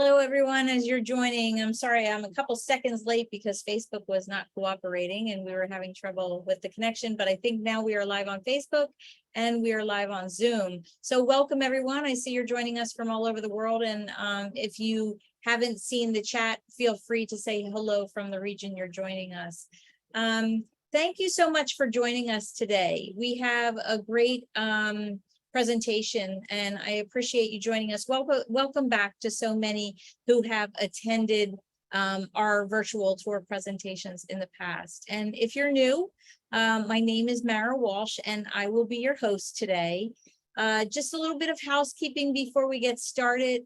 Hello, everyone, as you're joining. I'm sorry, I'm a couple seconds late because Facebook was not cooperating and we were having trouble with the connection, but I think now we are live on Facebook and we are live on Zoom. So welcome, everyone. I see you're joining us from all over the world. And if you haven't seen the chat, feel free to say hello from the region you're joining us. Thank you so much for joining us today. We have a great presentation and I appreciate you joining us. Welcome back to so many who have attended our virtual tour presentations in the past. And if you're new, my name is Mara Walsh and I will be your host today. Just a little bit of housekeeping before we get started.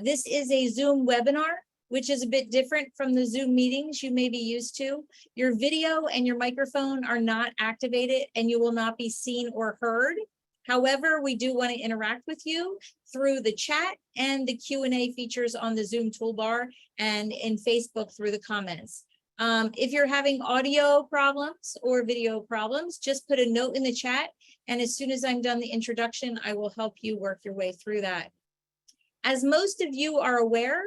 This is a Zoom webinar, which is a bit different from the Zoom meetings you may be used to. Your video and your microphone are not activated and you will not be seen or heard. However, we do want to interact with you through the chat and the Q&A features on the Zoom toolbar and in Facebook through the comments. If you're having audio problems or video problems, just put a note in the chat. And as soon as I'm done the introduction, I will help you work your way through that. As most of you are aware,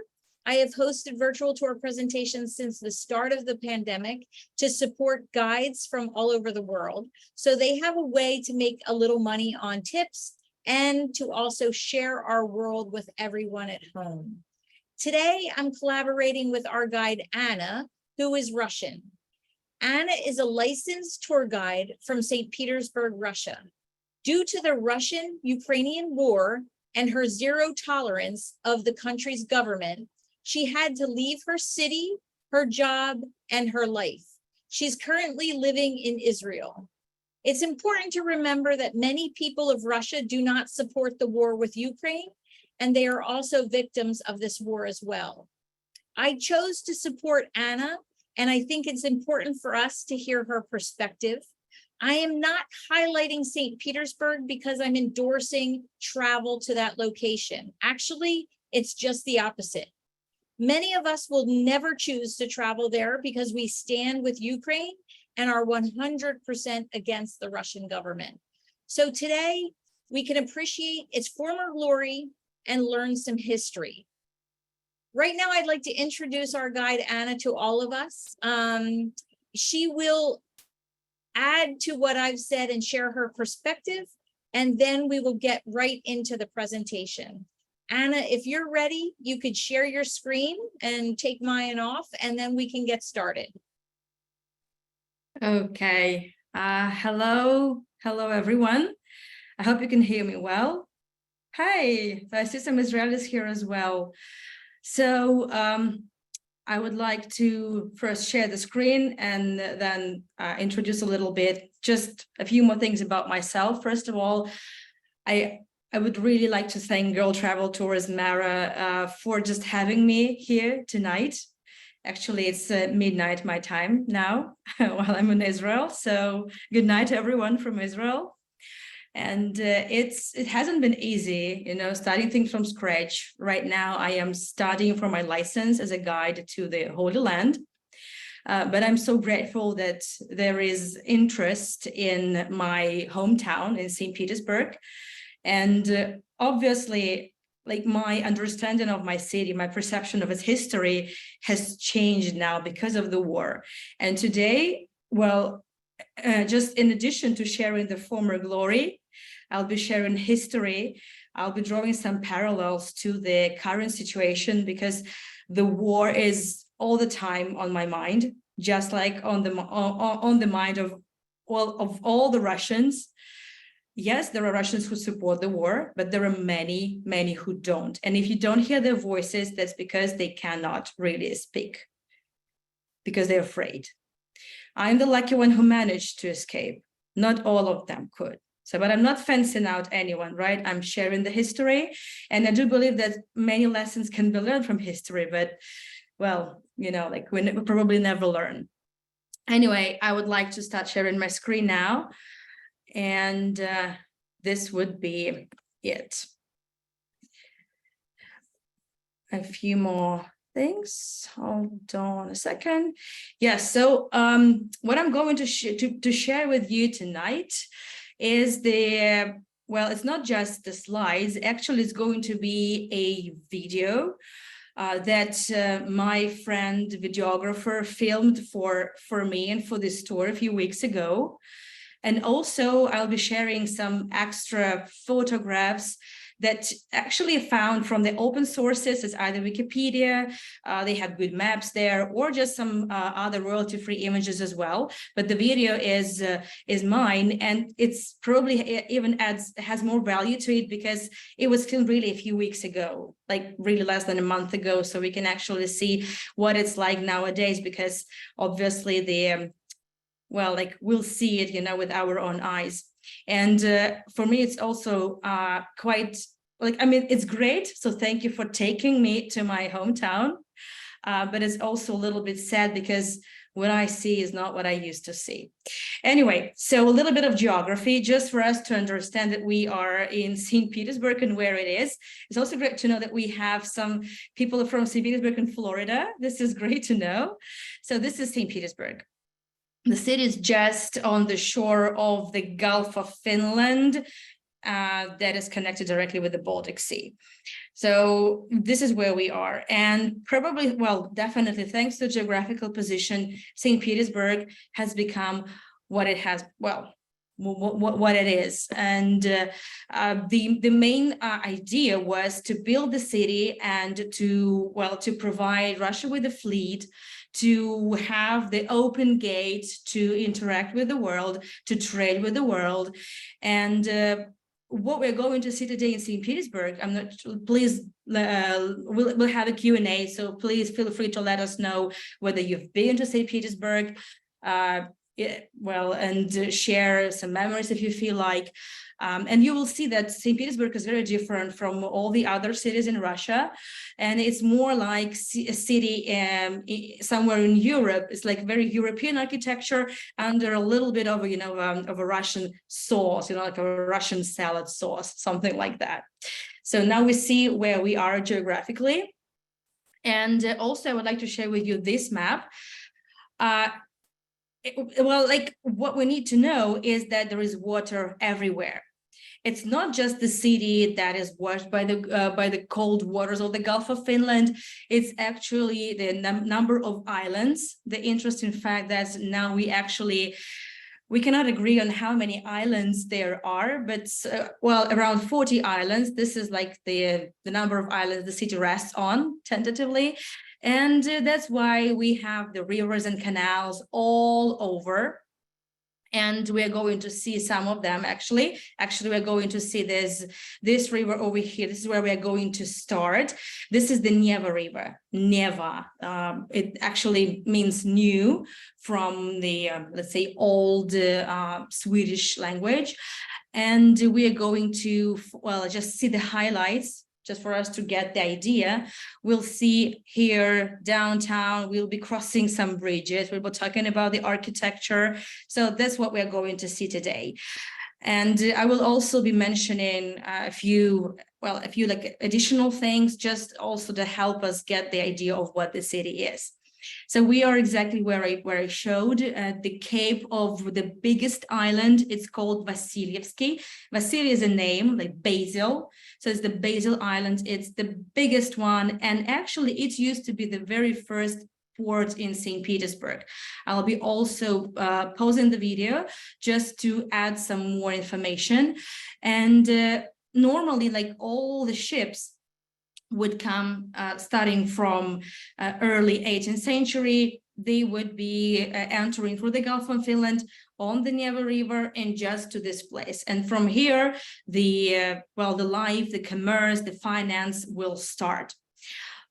I have hosted virtual tour presentations since the start of the pandemic to support guides from all over the world. So they have a way to make a little money on tips and to also share our world with everyone at home. Today, I'm collaborating with our guide, Anna, who is Russian. Anna is a licensed tour guide from St. Petersburg, Russia. Due to the Russian-Ukrainian war and her zero tolerance of the country's government, she had to leave her city, her job, and her life. She's currently living in Israel. It's important to remember that many people of Russia do not support the war with Ukraine, and they are also victims of this war as well. I chose to support Anna, and I think it's important for us to hear her perspective. I am not highlighting St. Petersburg because I'm endorsing travel to that location. Actually, it's just the opposite. Many of us will never choose to travel there because we stand with Ukraine and are 100% against the Russian government. So today we can appreciate its former glory and learn some history. Right now, I'd like to introduce our guide, Anna, to all of us. She will add to what I've said and share her perspective, and then we will get right into the presentation. Anna, if you're ready, you could share your screen and take mine off, and then we can get started. Okay. Hello, everyone. I hope you can hear me well. Hi, I see some Israelis here as well. So I would like to first share the screen and then introduce a little bit, just a few more things about myself. First of all, I would really like to thank Girl Travel Tours Mara for just having me here tonight. Actually, it's midnight my time now while I'm in Israel. So good night to everyone from Israel. And it hasn't been easy, you know, starting things from scratch. Right now, I am studying for my license as a guide to the Holy Land. But I'm so grateful that there is interest in my hometown in St. Petersburg. And obviously, like my understanding of my city, my perception of its history has changed now because of the war. And today, well, just in addition to sharing the former glory, I'll be sharing history. I'll be drawing some parallels to the current situation because the war is all the time on my mind, just like on the mind of all the Russians. Yes, there are Russians who support the war, but there are many, many who don't. And if you don't hear their voices, that's because they cannot really speak, because they're afraid. I'm the lucky one who managed to escape. Not all of them could. So, but I'm not fencing out anyone, right? I'm sharing the history. And I do believe that many lessons can be learned from history, but well, you know, like we probably never learn. Anyway, I would like to start sharing my screen now. And this would be it. A few more things. Hold on a second. Yes. So what I'm going to share with you tonight is well, it's not just the slides. Actually, it's going to be a video that my friend videographer filmed for me and for this tour a few weeks ago. And also I'll be sharing some extra photographs that actually found from the open sources, as either Wikipedia, they have good maps there, or just some other royalty-free images as well. But the video is mine, and it's probably even has more value to it because it was filmed really a few weeks ago, like really less than a month ago. So we can actually see what it's like nowadays, because obviously the well, like we'll see it, you know, with our own eyes. And for me, it's also quite like, I mean, it's great. So thank you for taking me to my hometown. But it's also a little bit sad because what I see is not what I used to see. Anyway, so a little bit of geography, just for us to understand that we are in St. Petersburg and where it is. It's also great to know that we have some people from St. Petersburg in Florida. This is great to know. So this is St. Petersburg. The city is just on the shore of the Gulf of Finland that is connected directly with the Baltic Sea. So this is where we are. And probably, well, definitely thanks to geographical position, St. Petersburg has become what it has, well, what it is. And the main idea was to build the city and to provide Russia with a fleet, to have the open gate, to interact with the world, to trade with the world. And what we're going to see today in St. Petersburg, I'm not sure, please, we'll have a Q&A, so please feel free to let us know whether you've been to St. Petersburg, and share some memories if you feel like. And you will see that St. Petersburg is very different from all the other cities in Russia. And it's more like a city somewhere in Europe. It's like very European architecture under a little bit of, of a Russian sauce, like a Russian salad sauce, something like that. So now we see where we are geographically. And also I would like to share with you this map. What we need to know is that there is water everywhere. It's not just the city that is washed by the cold waters of the Gulf of Finland. It's actually the number of islands. The interesting fact that now we cannot agree on how many islands there are, but around 40 islands. This is like the number of islands the city rests on tentatively. And that's why we have the rivers and canals all over. And we're going to see some of them actually. Actually, we're going to see this river over here. This is where we're going to start. This is the Neva River. Neva. It actually means new from the, let's say, old Swedish language. And we are going to, just see the highlights. Just for us to get the idea. We'll see here downtown, we'll be crossing some bridges. We'll be talking about the architecture. So that's what we're going to see today. And I will also be mentioning a few like additional things, just also to help us get the idea of what the city is. So we are exactly where I showed the cape of the biggest island. It's called Vasilyevsky. Vasily is a name, like basil. So it's the Basil Island. It's the biggest one. And actually, it used to be the very first port in St. Petersburg. I'll be also pausing the video just to add some more information. And normally, like all the ships would come starting from early 18th century. They would be entering through the Gulf of Finland on the Neva River and just to this place. And from here, the life, the commerce, the finance will start.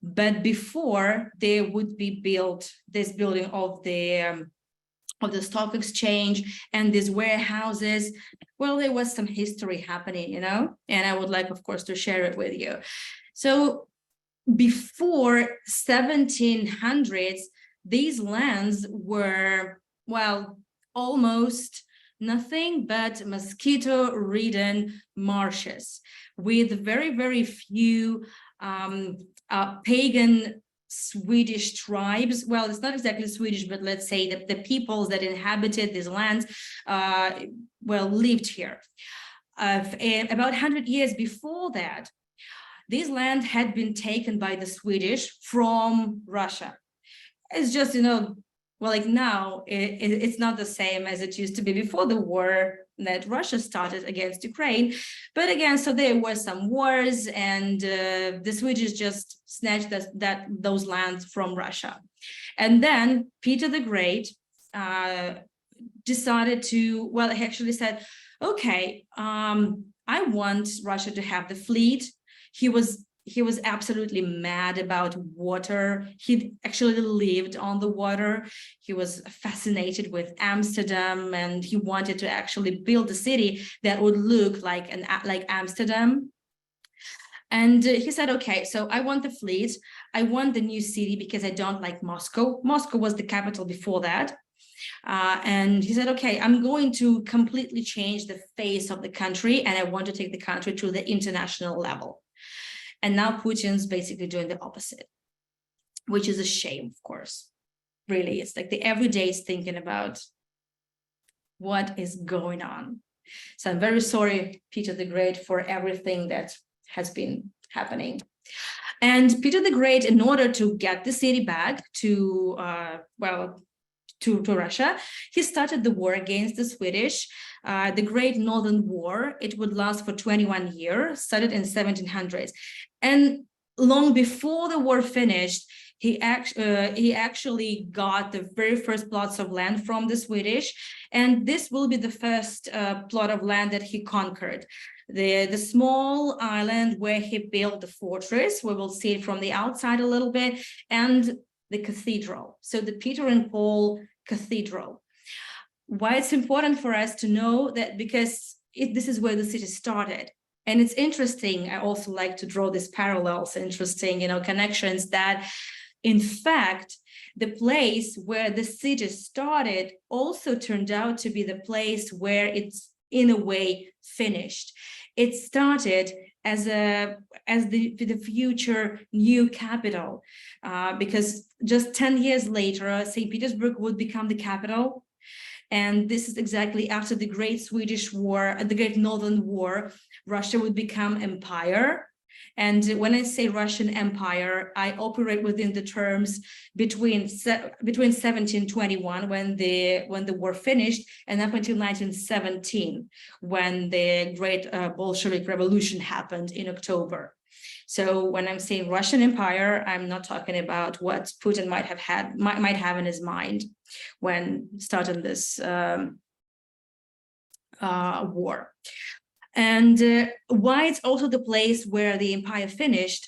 But before there would be built this building of the stock exchange and these warehouses, there was some history happening, and I would like, of course, to share it with you. So before 1700s, these lands were, almost nothing but mosquito-ridden marshes with very, very few pagan Swedish tribes. Well, it's not exactly Swedish, but let's say that the peoples that inhabited these lands, lived here. About 100 years before that, This land had been taken by the Swedish from Russia. It's just, well, like now, it's not the same as it used to be before the war that Russia started against Ukraine. But again, so there were some wars, and the Swedish just snatched those lands from Russia. And then Peter the Great decided to, well, he actually said, okay, I want Russia to have the fleet. He was absolutely mad about water. He actually lived on the water. He was fascinated with Amsterdam, and he wanted to actually build a city that would look like Amsterdam. And he said, okay, so I want the fleet. I want the new city because I don't like Moscow. Moscow was the capital before that. And he said, okay, I'm going to completely change the face of the country, and I want to take the country to the international level. And now Putin's basically doing the opposite, which is a shame, of course. Really, it's like the everyday is thinking about what is going on. So I'm very sorry, Peter the Great, for everything that has been happening. And Peter the Great, in order to get the city back to Russia, he started the war against the Swedish, the Great Northern War. It would last for 21 years, started in 1700s. And long before the war finished, he actually got the very first plots of land from the Swedish, and this will be the first plot of land that he conquered. The small island where he built the fortress, we will see it from the outside a little bit, and the cathedral, so the Peter and Paul Cathedral. Why it's important for us to know that, because this is where the city started. And it's interesting, I also like to draw these parallels, interesting, connections, that in fact, the place where the city started also turned out to be the place where it's in a way finished. It started as the future new capital, because just 10 years later, St. Petersburg would become the capital. And this is exactly after the Great Swedish War, the Great Northern War, Russia would become empire. And when I say Russian Empire, I operate within the terms between 1721, when the war finished, and up until 1917, when the Great Bolshevik Revolution happened in October. So when I'm saying Russian Empire, I'm not talking about what Putin might have in his mind when starting this war. And why it's also the place where the empire finished?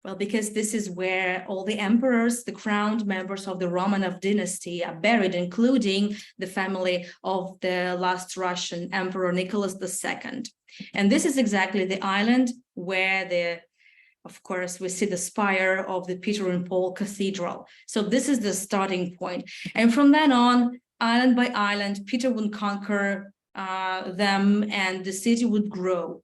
Well, because this is where all the emperors, the crowned members of the Romanov dynasty, are buried, including the family of the last Russian emperor, Nicholas II. And this is exactly the island where of course, we see the spire of the Peter and Paul Cathedral. So this is the starting point. And from then on, island by island, Peter would conquer them, and the city would grow.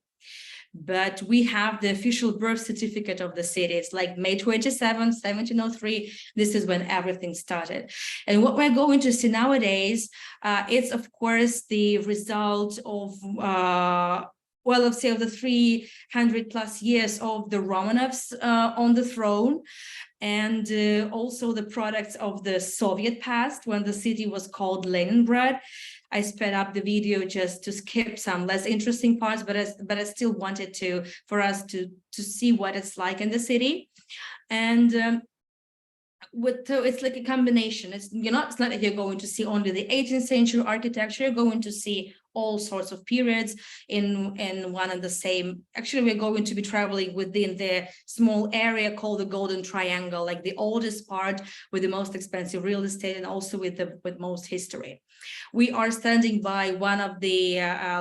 But we have the official birth certificate of the city. It's like May 27, 1703. This is when everything started. And what we're going to see nowadays, it's of course the result of of the 300 plus years of the Romanovs on the throne, and also the products of the Soviet past, when the city was called Leningrad. I sped up the video just to skip some less interesting parts, but I still wanted for us to see what it's like in the city. And so it's like a combination. It's not like you're going to see only the 18th century architecture. You're going to see all sorts of periods in one and the same. Actually, we're going to be traveling within the small area called the Golden Triangle, like the oldest part with the most expensive real estate, and also with most history. We are standing by one of the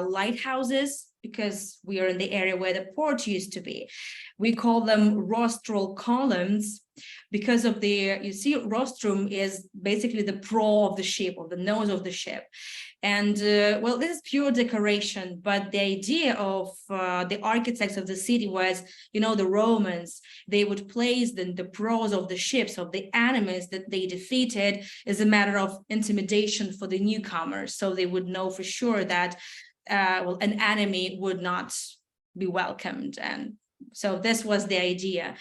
lighthouses, because we are in the area where the port used to be. We call them rostral columns because of you see, rostrum is basically the prow of the ship, or the nose of the ship. And well, this is pure decoration, but the idea of the architects of the city was, the Romans, they would place the prows of the ships, of the enemies that they defeated, as a matter of intimidation for the newcomers. So they would know for sure that an enemy would not be welcomed, and So this was the idea.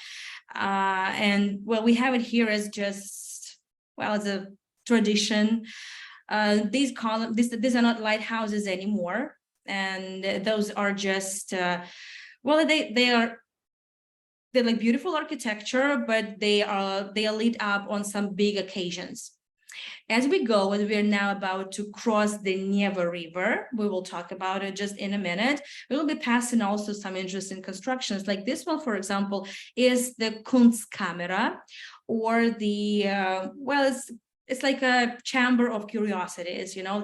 And well, we have it here as just, well, as a tradition. These are not lighthouses anymore, and those are just well, they're like beautiful architecture, but they are lit up on some big occasions. As we go, and we're now about to cross the Neva River, we will talk about it just in a minute. We will be passing also some interesting constructions. Like this one, for example, is the Kunstkamera, or the well, it's like a chamber of curiosities. You know,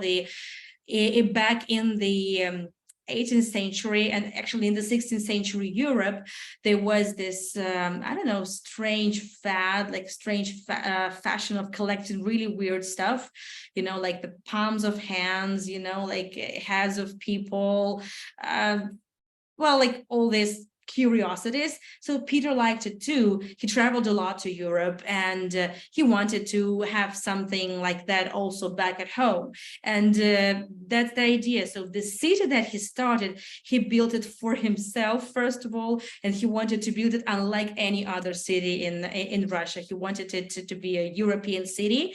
back in the 18th century, and actually in the 16th century Europe, there was this I don't know, strange fad, like strange fashion of collecting really weird stuff, you know, like the palms of hands, you know, like heads of people, well, like all this curiosities. So Peter liked it too. He traveled a lot to Europe, and he wanted to have something like that also back at home. And that's the idea. So the city that he started, he built it for himself, first of all, and he wanted to build it unlike any other city in Russia. He wanted it to be a European city,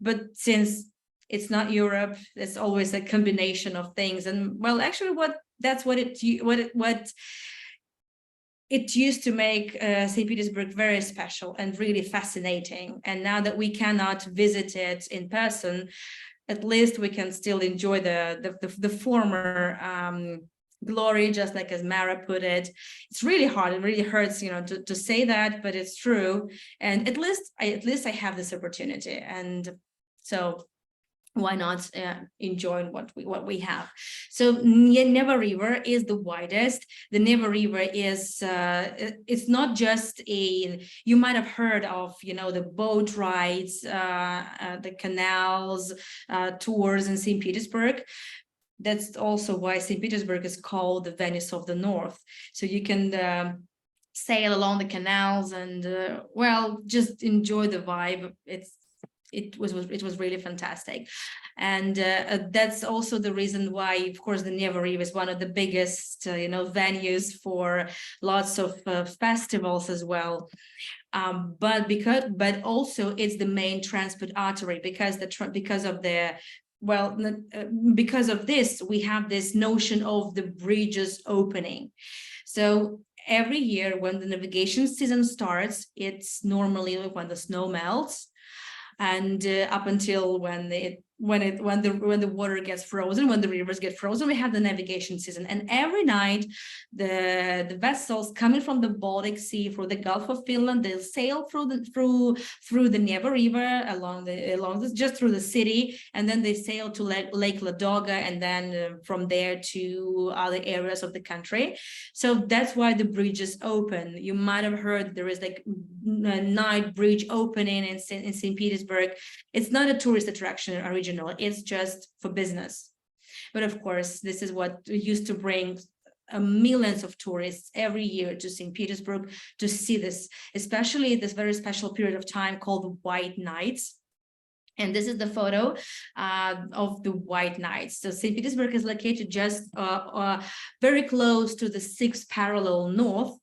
but since it's not Europe, it's always a combination of things. And well, actually, what it used to make St. Petersburg very special and really fascinating. And now that we cannot visit it in person, at least we can still enjoy the former glory, just like as Mara put it. It's really hard. It really hurts, you know, to say that, but it's true. And at least I have this opportunity. And so why not enjoy what we have? So Neva River is the widest. The Neva River is it's not just you might have heard of, you know, the boat rides, the canals, tours in St. Petersburg. That's also why St. Petersburg is called the Venice of the North. So you can sail along the canals and well, just enjoy the vibe. It was really fantastic. And that's also the reason why, of course, the Neva River is one of the biggest you know, venues for lots of festivals as well. But also it's the main transport artery, because because of this, we have this notion of the bridges opening. So every year when the navigation season starts, it's normally when the snow melts, and up until when the water gets frozen, when the rivers get frozen, we have the navigation season. And every night the vessels coming from the Baltic Sea through the Gulf of Finland, they'll sail through the Neva River just through the city, and then they sail to Lake Ladoga, and then from there to other areas of the country. So that's why the bridge is open. You might have heard there is like a night bridge opening in St. Petersburg. It's not a tourist attraction original, it's just for business. But of course, this is what used to bring millions of tourists every year to St. Petersburg to see this, especially this very special period of time called the White Nights. And this is the photo of the White Nights. So St. Petersburg is located just very close to the 6th parallel north,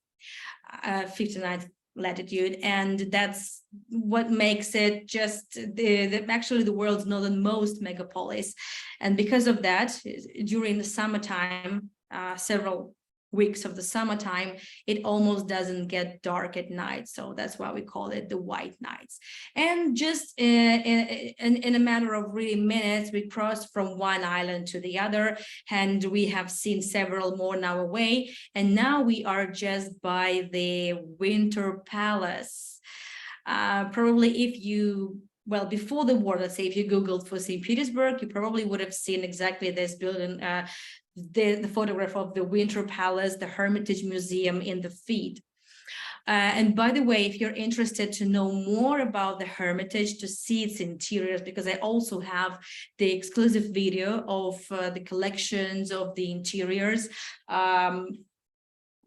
59th latitude, and that's what makes it just actually the world's northernmost megapolis. And because of that, during the summertime, several weeks of the summertime, it almost doesn't get dark at night. So that's why we call it the White Nights. And just in a matter of really minutes, we crossed from one island to the other, and we have seen several more now away. And now we are just by the Winter Palace. Probably if you, well, before the war, let's say if you Googled for St. Petersburg, you probably would have seen exactly this building, the photograph of the Winter Palace, the Hermitage Museum in the feed. And by the way, if you're interested to know more about the Hermitage, to see its interiors, because I also have the exclusive video of the collections of the interiors.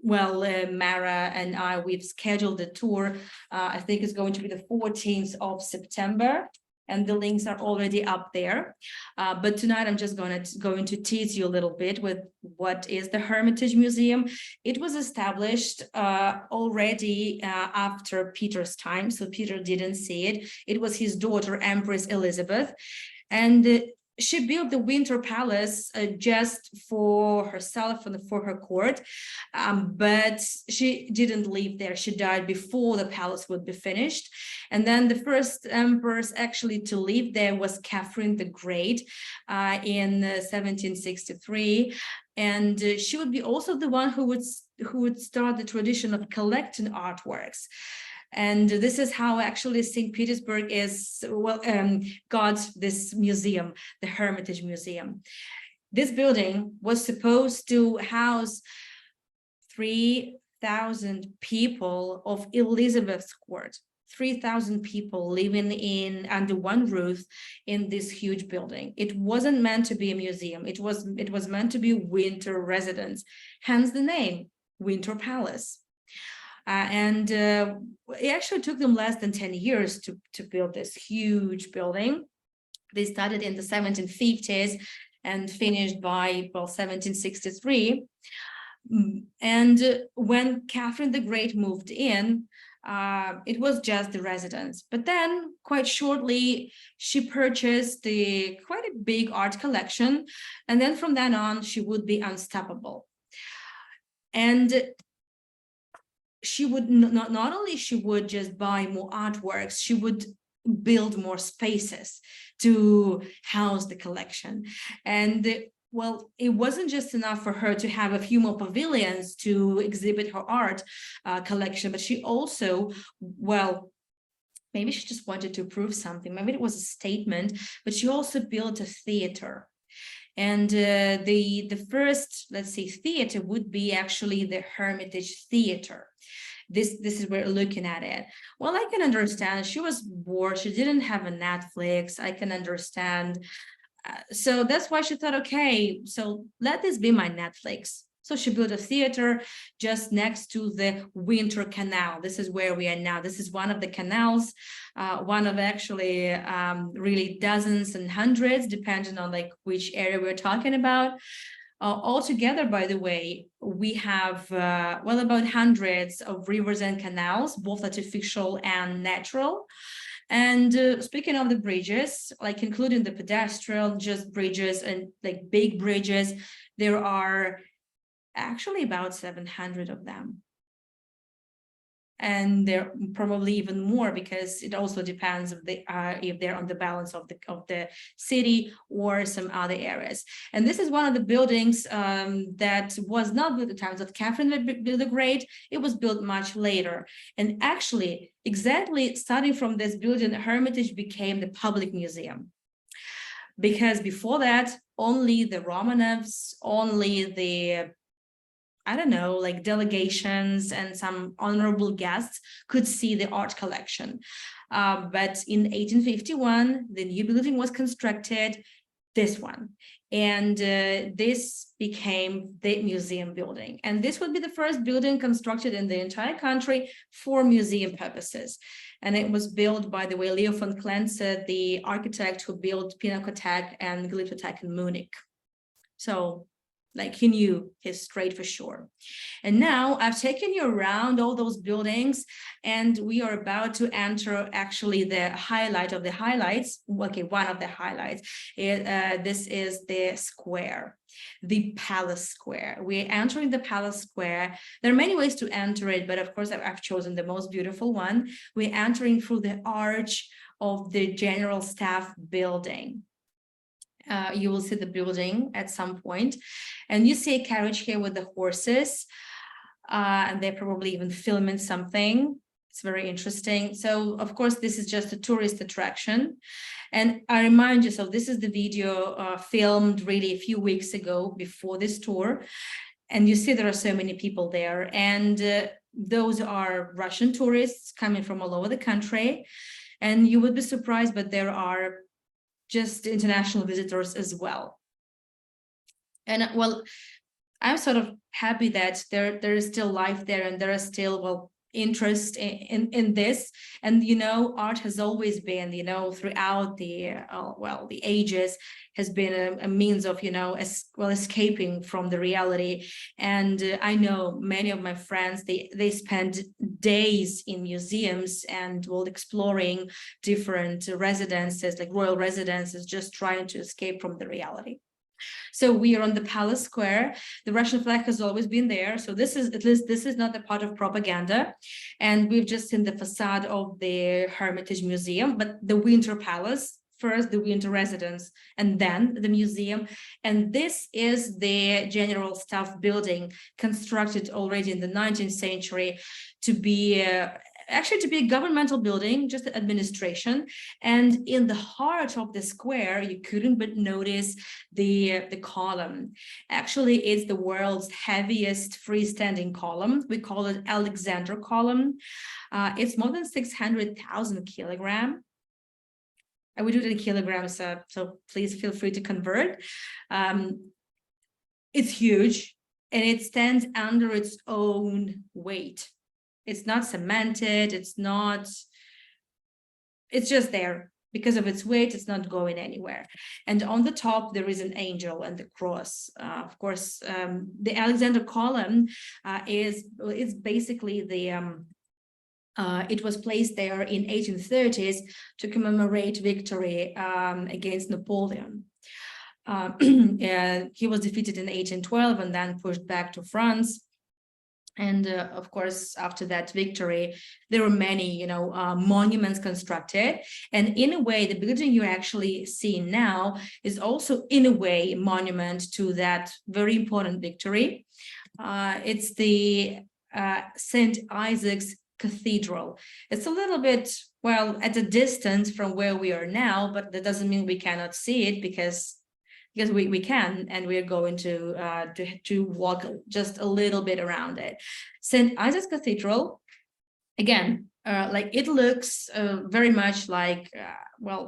Mara and I, we've scheduled a tour. I think it's going to be the 14th of September. and the links are already up there. But tonight I'm just going to tease you a little bit with what is the Hermitage Museum. It was established already after Peter's time, so Peter didn't see it. It was his daughter, Empress Elizabeth, and she built the Winter Palace just for herself and for her court, but she didn't live there. She died before the palace would be finished. And then the first empress actually to live there was Catherine the Great in 1763. And she would be also the one who would start the tradition of collecting artworks. And this is how actually St. Petersburg got this museum, the Hermitage Museum. This building was supposed to house 3,000 people of Elizabeth's court, 3,000 people living under one roof in this huge building. It wasn't meant to be a museum. It was meant to be winter residence, hence the name, Winter Palace. It actually took them less than 10 years to build this huge building. They started in the 1750s and finished by, 1763. And when Catherine the Great moved in, it was just the residence. But then quite shortly, she purchased quite a big art collection. And then from then on, she would be unstoppable. And she would not only she would just buy more artworks, she would build more spaces to house the collection. And it wasn't just enough for her to have a few more pavilions to exhibit her art collection, but she also, maybe she just wanted to prove something. Maybe it was a statement, but she also built a theater. And the first, let's say, theater would be actually the Hermitage Theater. This is where we're looking at it. Well, I can understand. She was bored. She didn't have a Netflix. I can understand. So that's why she thought, okay, so let this be my Netflix. So she built a theater just next to the Winter Canal. This is where we are now. This is one of the canals, one of actually really dozens and hundreds, depending on which area we're talking about. Altogether, by the way, we have, about hundreds of rivers and canals, both artificial and natural. And speaking of the bridges, including the pedestrian, just bridges and big bridges, there are actually about 700 of them. And there probably even more, because it also depends if they're on the balance of the city or some other areas. And this is one of the buildings that was not built at the times of Catherine the Great. It was built much later. And actually, exactly starting from this building, Hermitage became the public museum. Because before that, only the Romanovs, only the delegations and some honorable guests could see the art collection. But in 1851, the new building was constructed, this one. And this became the museum building. And this would be the first building constructed in the entire country for museum purposes. And it was built, by the way, Leo von Klenze, the architect who built Pinakothek and Glyptothek in Munich. So he knew his trade for sure. And now I've taken you around all those buildings, and we are about to enter actually the highlight of the highlights. Okay, one of the highlights. This is the square, the Palace Square. We're entering the Palace Square. There are many ways to enter it, but of course I've chosen the most beautiful one. We're entering through the arch of the General Staff building. You will see the building at some point, and you see a carriage here with the horses, and they're probably even filming something. It's very interesting. So of course, this is just a tourist attraction. And I remind you, so this is the video filmed really a few weeks ago before this tour. And you see there are so many people there, and those are Russian tourists coming from all over the country. And you would be surprised, but there are just international visitors as well. And I'm sort of happy that there is still life there, and there are still interest in this. And art has always been, throughout the the ages, has been a means of escaping from the reality. And I know many of my friends, they spend days in museums and exploring different residences, like royal residences, just trying to escape from the reality. So we are on the Palace Square. The Russian flag has always been there. So this is, at least this is not a part of propaganda. And we've just seen the facade of the Hermitage Museum, but the Winter Palace, first the winter residence, and then the museum. And this is the General Staff building, constructed already in the 19th century to be actually to be a governmental building, just administration. And in the heart of the square, you couldn't but notice the column. Actually, it's the world's heaviest freestanding column. We call it Alexander column. It's more than 600,000 kilograms. And we do it in kilograms, so please feel free to convert. It's huge, and it stands under its own weight. It's not cemented, it's just there. Because of its weight, it's not going anywhere. And on the top, there is an angel and the cross. Of course, the Alexander column is basically the it was placed there in 1830s to commemorate victory against Napoleon. He was defeated in 1812 and then pushed back to France. And of course, after that victory, there were many, monuments constructed. And in a way, the building you actually see now is also, in a way, a monument to that very important victory. It's the St. Isaac's Cathedral. It's a little bit, well, at a distance from where we are now, but that doesn't mean we cannot see it, because we can, and we're going to walk just a little bit around it. St. Isaac's Cathedral, again, like it looks very much like,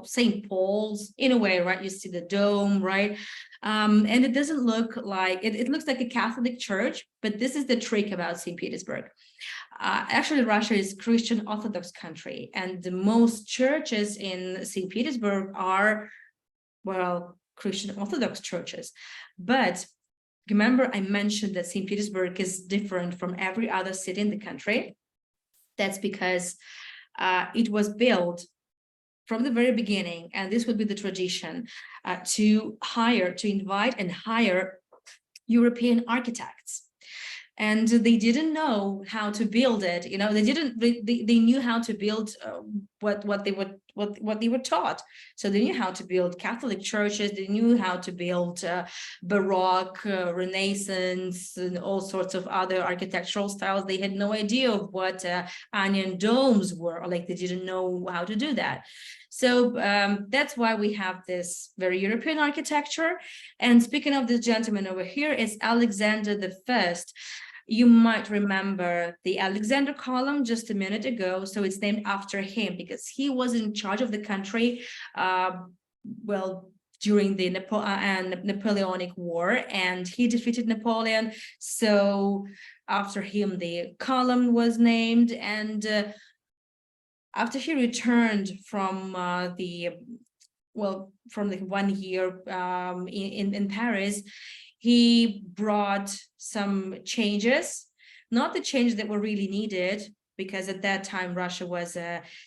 St. Paul's in a way, right? You see the dome, right? And it doesn't look like, it looks like a Catholic church, but this is the trick about St. Petersburg. Actually, Russia is a Christian Orthodox country, and the most churches in St. Petersburg are, Christian Orthodox churches. But remember, I mentioned that St. Petersburg is different from every other city in the country. That's because it was built from the very beginning, and this would be the tradition, to invite and hire European architects. And they didn't know how to build it. They knew how to build what they were taught. So they knew how to build Catholic churches. They knew how to build Baroque, Renaissance, and all sorts of other architectural styles. They had no idea of what onion domes were, like they didn't know how to do that. So that's why we have this very European architecture. And speaking of this gentleman over here, is Alexander the First. You might remember the Alexander column just a minute ago. So it's named after him because he was in charge of the country, during the Napoleonic War, and he defeated Napoleon. So after him, the column was named. And after he returned from the 1 year in Paris, he brought some changes, not the changes that were really needed, because at that time Russia was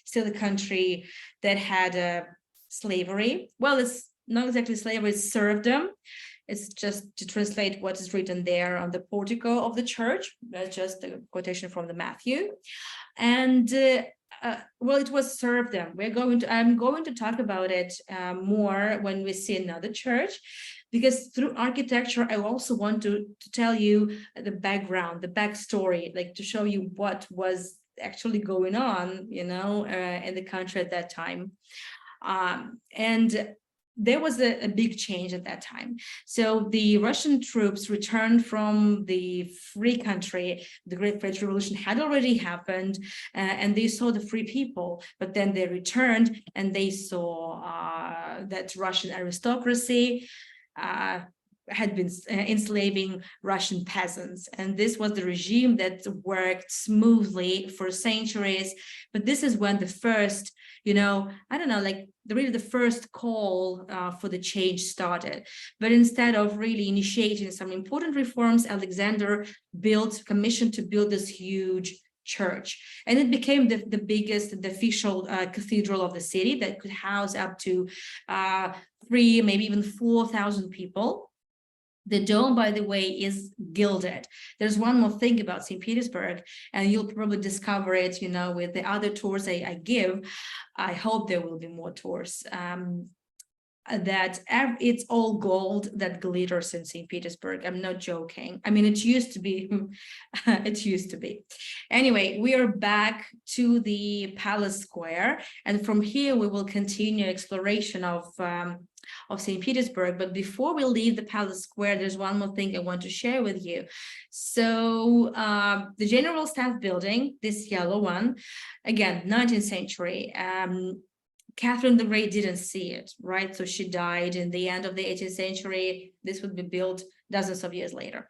still a country that had slavery. Well, it's not exactly slavery, it's serfdom. It's just to translate what is written there on the portico of the church. That's just a quotation from the Matthew. And it was serfdom. I'm going to talk about it more when we see another church, because through architecture, I also want to tell you the background, the backstory, like to show you what was actually going on, in the country at that time. And there was a big change at that time. So the Russian troops returned from the free country. The Great French Revolution had already happened, and they saw the free people, but then they returned and they saw that Russian aristocracy had been enslaving Russian peasants. And this was the regime that worked smoothly for centuries. But this is when the first, I don't know, like really the first call for the change started. But instead of really initiating some important reforms, Alexander commissioned to build this huge church, and it became the biggest, the official cathedral of the city that could house up to 3, maybe even 4,000 people. The dome, by the way, is gilded. There's one more thing about St. Petersburg, and you'll probably discover it, with the other tours I give. I hope there will be more tours. That it's all gold that glitters in St. Petersburg. I'm not joking. I mean, it used to be. It used to be. Anyway, we are back to the Palace Square, and from here we will continue exploration of St. Petersburg. But before we leave the Palace Square, there's one more thing I want to share with you. So the General Staff Building, this yellow one, again, 19th century. Catherine the Great didn't see it, right? So she died in the end of the 18th century. This would be built dozens of years later.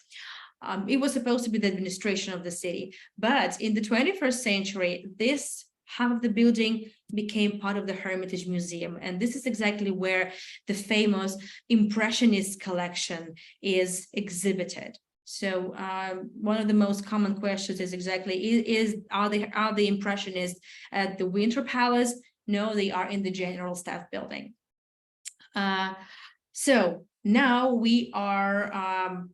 It was supposed to be the administration of the city. But in the 21st century, this half of the building became part of the Hermitage Museum. And this is exactly where the famous Impressionist collection is exhibited. So one of the most common questions is exactly, are the Impressionists at the Winter Palace? No, they are in the General Staff Building. So now we are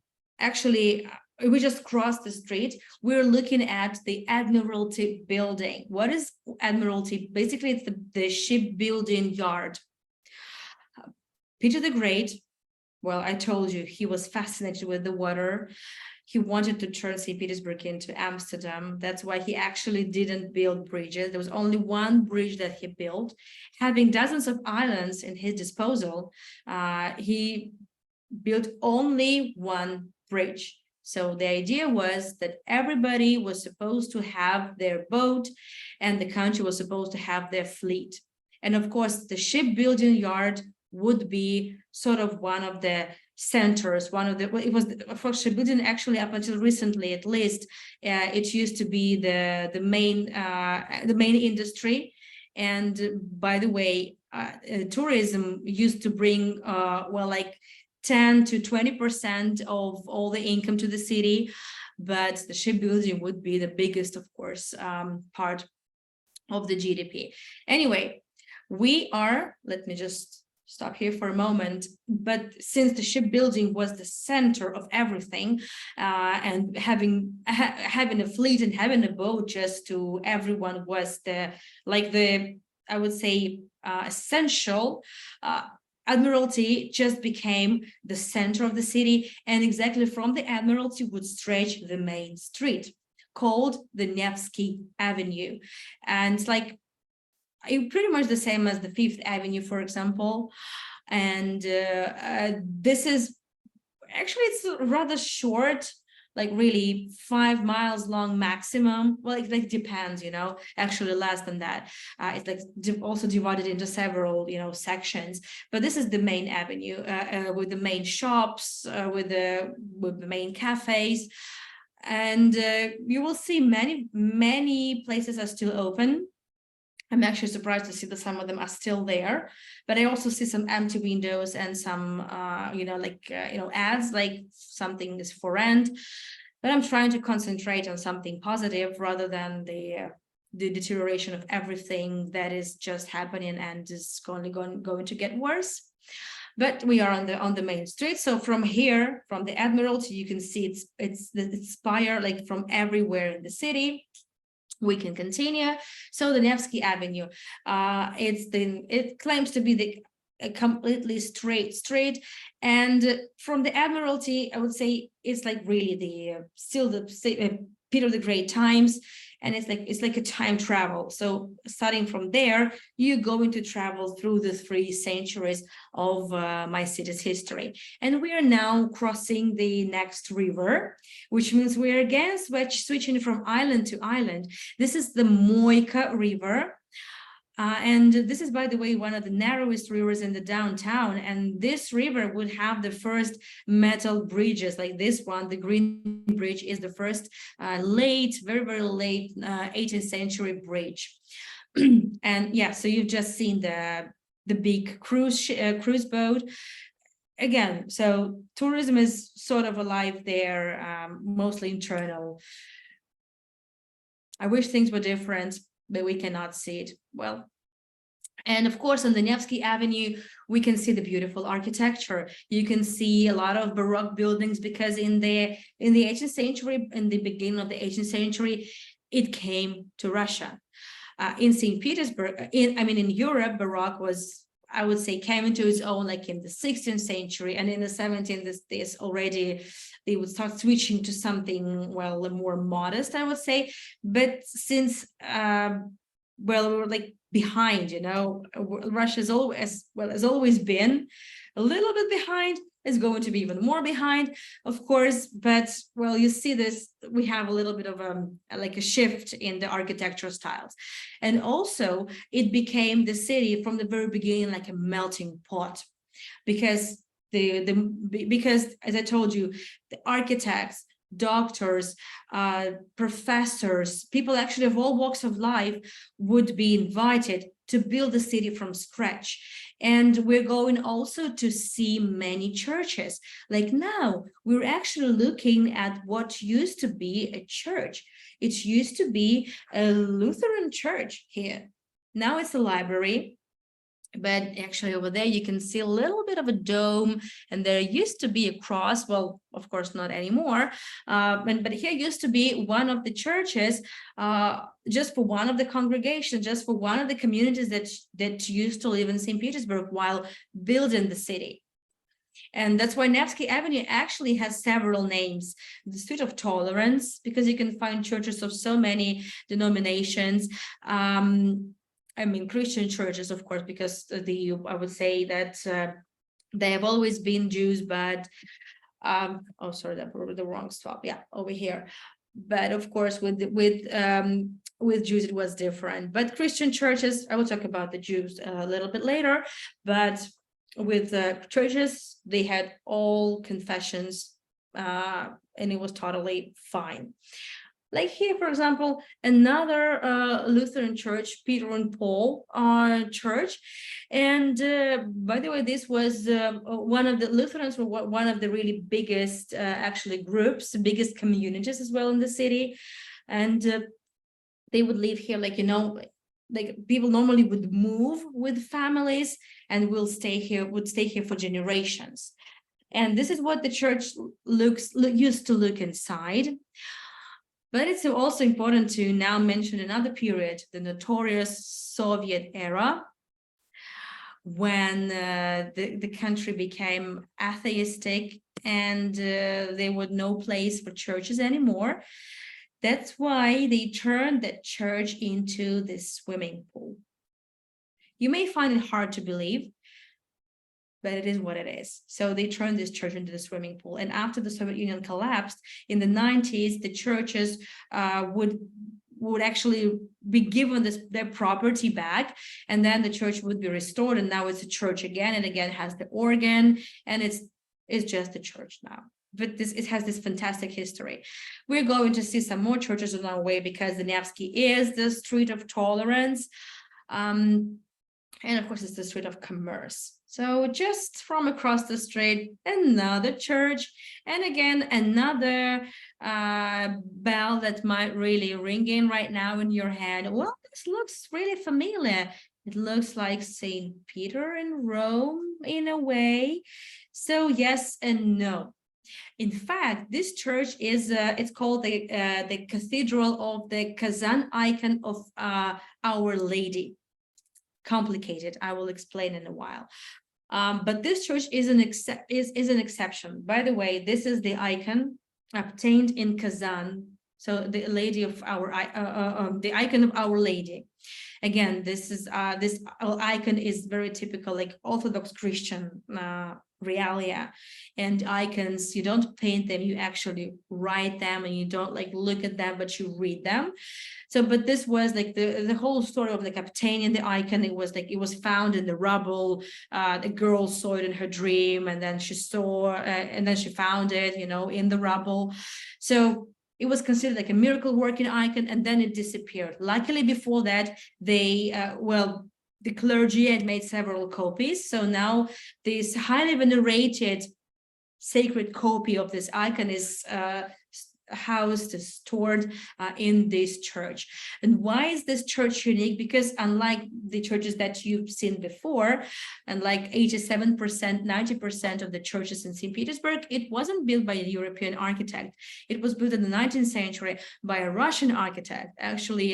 we just crossed the street. We're looking at the Admiralty Building. What is Admiralty? Basically, it's the shipbuilding yard. Peter the Great, well, I told you, he was fascinated with the water. He wanted to turn St. Petersburg into Amsterdam. That's why he actually didn't build bridges. There was only one bridge that he built. Having dozens of islands in his disposal, he built only one bridge. So the idea was that everybody was supposed to have their boat, and the country was supposed to have their fleet. And of course, the shipbuilding yard would be sort of one of the centers, it was for shipbuilding actually up until recently, at least, it used to be the main industry. And by the way, tourism used to bring like 10 to 20% of all the income to the city, but the shipbuilding would be the biggest, of course, part of the GDP. Anyway, let me just stop here for a moment. But since the shipbuilding was the center of everything, and having a fleet and having a boat just to everyone was I would say, essential. Admiralty just became the center of the city, and exactly from the Admiralty would stretch the main street called the Nevsky Avenue. And it's like pretty much the same as the Fifth Avenue, for example. And this is actually, it's rather short, like really 5 miles long maximum. Well, it depends, actually less than that. It's like also divided into several, sections. But this is the main avenue with the main shops, with the main cafes. And you will see many places are still open. I'm actually surprised to see that some of them are still there, but I also see some empty windows and some, ads, like something is for rent. But I'm trying to concentrate on something positive rather than the deterioration of everything that is just happening and is only going to get worse. But we are on the main street. So from here, from the Admiralty, you can see it's the spire, like from everywhere in the city. We can continue. So the Nevsky Avenue, it claims to be a completely straight street, and from the Admiralty, I would say it's like really still the Peter the Great times, and it's like a time travel. So starting from there, you're going to travel through the 3 centuries of my city's history. And we are now crossing the next river, which means we're again switching from island to island. This is the Moika River. And this is, by the way, one of the narrowest rivers in the downtown. And this river would have the first metal bridges like this one. The Green Bridge is the first very, very late 18th century bridge. And yeah, so you've just seen the big cruise boat. Again, so tourism is sort of alive there, mostly internal. I wish things were different, but we cannot see it well. And of course, on the Nevsky Avenue, we can see the beautiful architecture. You can see a lot of Baroque buildings because in the 18th century, in the beginning of the 18th century, it came to Russia. In St. Petersburg, in Europe, Baroque was, I would say, came into its own like in the 16th century, and in the 17th, this already, they would start switching to something, well, more modest, I would say. But since, we were like behind, Russia is always, has always been a little bit behind, is going to be even more behind, of course. But well, you see this, we have a little bit of like a shift in the architectural styles. And also it became the city from the very beginning like a melting pot, because because as I told you, the architects, doctors, professors, people actually of all walks of life would be invited to build the city from scratch. And we're going also to see many churches. Like now, we're actually looking at what used to be a church. It used to be a Lutheran church here. Now it's a library. But actually over there, you can see a little bit of a dome, and there used to be a cross. Well, of course, not anymore. But here used to be one of the churches, just for one of the congregations, just for one of the communities that used to live in St. Petersburg while building the city. And that's why Nevsky Avenue actually has several names. The Street of Tolerance, because you can find churches of so many denominations. Christian churches, of course, because I would say that they have always been Jews, but oh, sorry, that was the wrong stop. Yeah, over here. But of course, with Jews, it was different. But Christian churches, I will talk about the Jews a little bit later. But with churches, they had all confessions, and it was totally fine. Like here, for example, another Lutheran church, Peter and Paul church. And by the way, this was one of the Lutherans were one of the really biggest actually groups, biggest communities as well in the city. And they would live here, like people normally would move with families and would stay here for generations. And this is what the church used to look inside. But it's also important to now mention another period, the notorious Soviet era, when the country became atheistic and there was no place for churches anymore. That's why they turned that church into this swimming pool. You may find it hard to believe, but it is what it is. So they turned this church into the swimming pool. And after the Soviet Union collapsed in the 90s, the churches would actually be given their property back, and then the church would be restored. And now it's a church again, and again has the organ, and it's just a church now. But it has this fantastic history. We're going to see some more churches on our way, because the Nevsky is the Street of Tolerance. And of course, it's the Street of Commerce. So just from across the street, another church, and again, another bell that might really ring in right now in your head. Well, this looks really familiar. It looks like St. Peter in Rome in a way. So yes and no. In fact, this church is it's called the Cathedral of the Kazan Icon of Our Lady. Complicated. I will explain in a while. But this church is an exception. By the way, this is the icon obtained in Kazan. So the Lady of our the icon of Our Lady. Again, this icon is very typical, like Orthodox Christian realia and icons. You don't paint them, you actually write them, and you don't like look at them, but you read them. So, but this was like the whole story of like obtaining the icon. It was like it was found in the rubble. The girl saw it in her dream, and then she saw, and then she found it, in the rubble. So it was considered like a miracle working icon, and then it disappeared. Luckily, before that, they the clergy had made several copies. So now this highly venerated sacred copy of this icon is housed, stored in this church. And why is this church unique? Because unlike the churches that you've seen before, and like 87%, 90% of the churches in St. Petersburg, it wasn't built by a European architect. It was built in the 19th century by a Russian architect, actually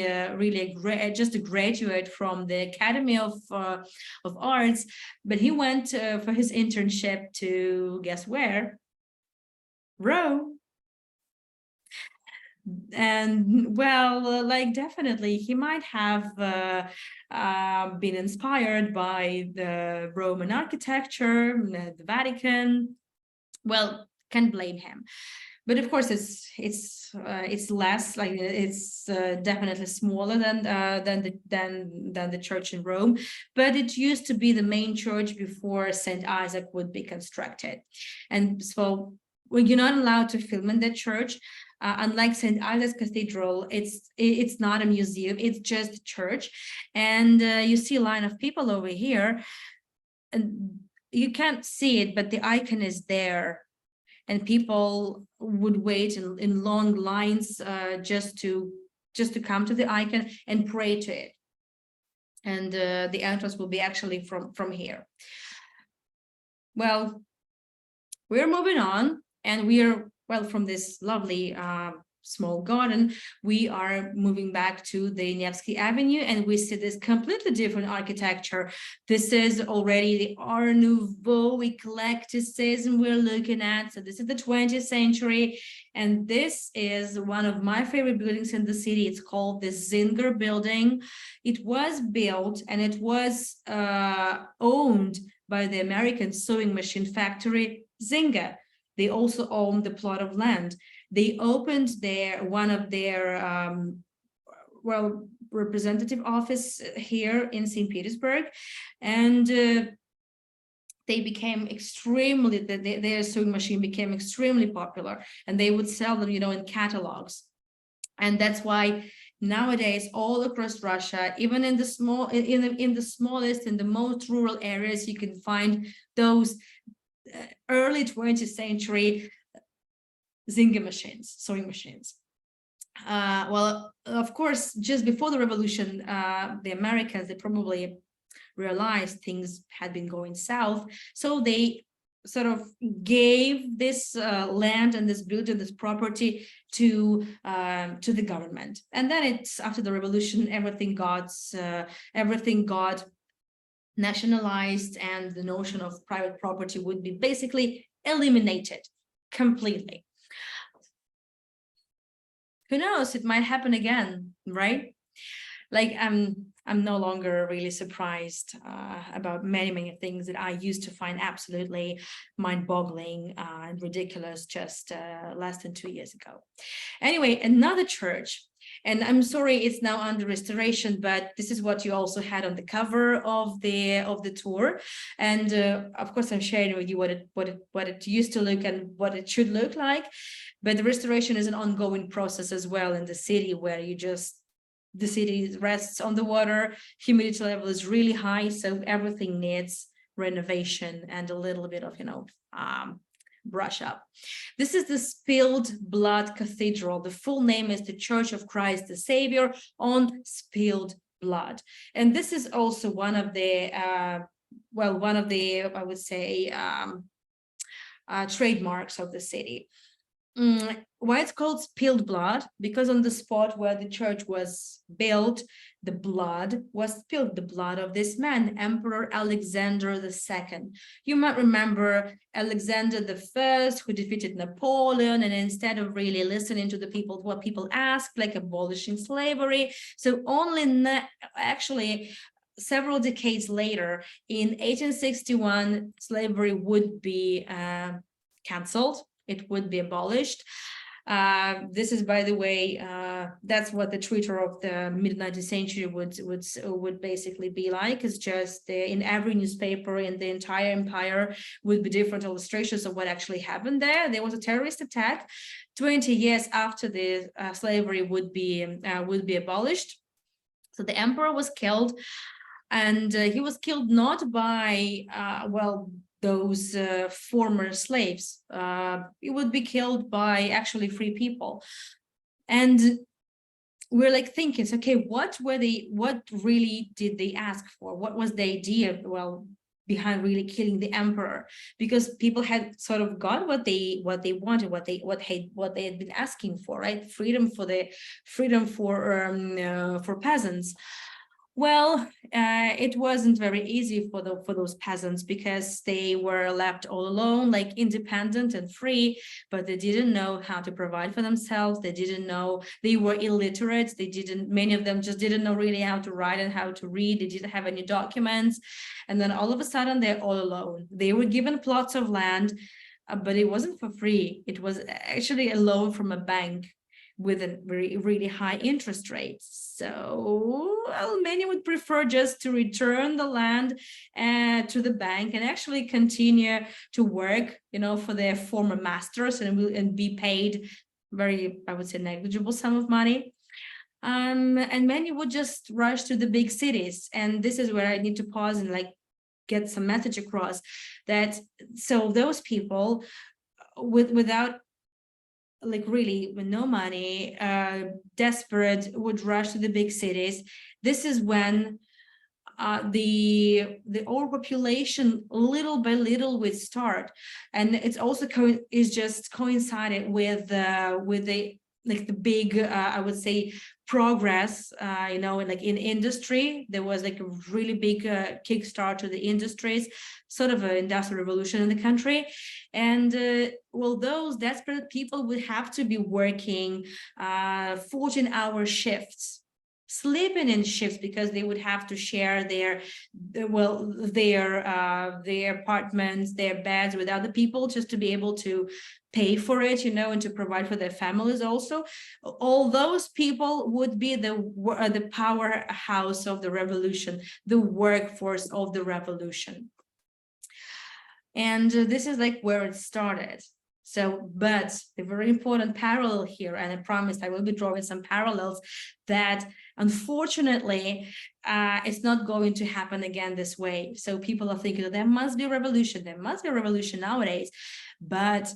just a graduate from the Academy of Arts. But he went for his internship to, guess where? Rome. And like definitely he might have been inspired by the Roman architecture, the Vatican. Well, can't blame him, but of course it's less, like it's definitely smaller than the church in Rome, but it used to be the main church before St. Isaac would be constructed. And so you're not allowed to film in the church. Unlike St. Isaac's Cathedral, it's not a museum, it's just a church. And you see a line of people over here, and you can't see it, but the icon is there. And people would wait in long lines just to come to the icon and pray to it. And the entrance will be actually from here. Well, we're moving on, and we are, from this lovely small garden, we are moving back to the Nevsky Avenue, and we see this completely different architecture. This is already the Art Nouveau eclecticism we're looking at. So this is the 20th century, and this is one of my favorite buildings in the city. It's called the Zinger Building. It was built and it was owned by the American sewing machine factory Zinger. They also own the plot of land. They opened one of their representative office here in St. Petersburg, and they became extremely, their sewing machine became extremely popular, and they would sell them, in catalogs. And that's why nowadays all across Russia, even in the smallest, in the most rural areas, you can find those early 20th century Zinger machines, sewing machines. Of course, just before the revolution, the Americans, they probably realized things had been going south. So they sort of gave this land and this building, this property to the government. And then it's after the revolution, everything got nationalized, and the notion of private property would be basically eliminated completely. Who knows, it might happen again, right? Like I'm no longer really surprised about many things that I used to find absolutely mind-boggling and ridiculous just less than 2 years ago. Anyway, another church. And I'm sorry, it's now under restoration, but this is what you also had on the cover of the tour. And of course, I'm sharing with you what it used to look and what it should look like. But the restoration is an ongoing process as well in the city, where the city rests on the water. Humidity level is really high, so everything needs renovation and a little bit of brush up. This is the Spilled Blood Cathedral. The full name is the Church of Christ the Savior on Spilled Blood. And this is also one of the I would say trademarks of the city. Why it's called Spilled Blood? Because on the spot where the church was built, the blood was spilled, the blood of this man, Emperor Alexander II. You might remember Alexander I, who defeated Napoleon, and instead of really listening to what people asked, like abolishing slavery, so only actually several decades later, in 1861, slavery would be cancelled. It would be abolished. This is, by the way, that's what the Twitter of the mid-19th century would basically be like. It's just in every newspaper in the entire empire would be different illustrations of what actually happened there. There was a terrorist attack 20 years after the slavery would be abolished. So the emperor was killed, and he was killed not by those former slaves. It would be killed by actually free people. And we're like thinking, okay, what really did they ask for? What was the idea, behind really killing the emperor? Because people had sort of got what they wanted, what they had been asking for, right? Freedom for peasants. Well, it wasn't very easy for those peasants, because they were left all alone, like independent and free, but they didn't know how to provide for themselves. They didn't know, they were illiterate. Many of them just didn't know really how to write and how to read. They didn't have any documents. And then all of a sudden they're all alone. They were given plots of land, but it wasn't for free. It was actually a loan from a bank with a really high interest rate. So many would prefer just to return the land to the bank and actually continue to work, for their former masters, and be paid very, I would say, negligible sum of money. And many would just rush to the big cities. And this is where I need to pause and get some message across, that so those people without really with no money, desperate, would rush to the big cities. This is when the overpopulation little by little would start, and it's also just coincided with the big I would say progress, in industry. There was a really big kickstart to the industries, sort of an industrial revolution in the country. And those desperate people would have to be working 14-hour shifts, sleeping in shifts, because they would have to share their apartments, their beds with other people, just to be able to pay for it, and to provide for their families also. All those people would be the powerhouse of the revolution, the workforce of the revolution. And this is where it started. So, but the very important parallel here, and I promised I will be drawing some parallels, that unfortunately it's not going to happen again this way. So people are thinking, there must be a revolution nowadays. But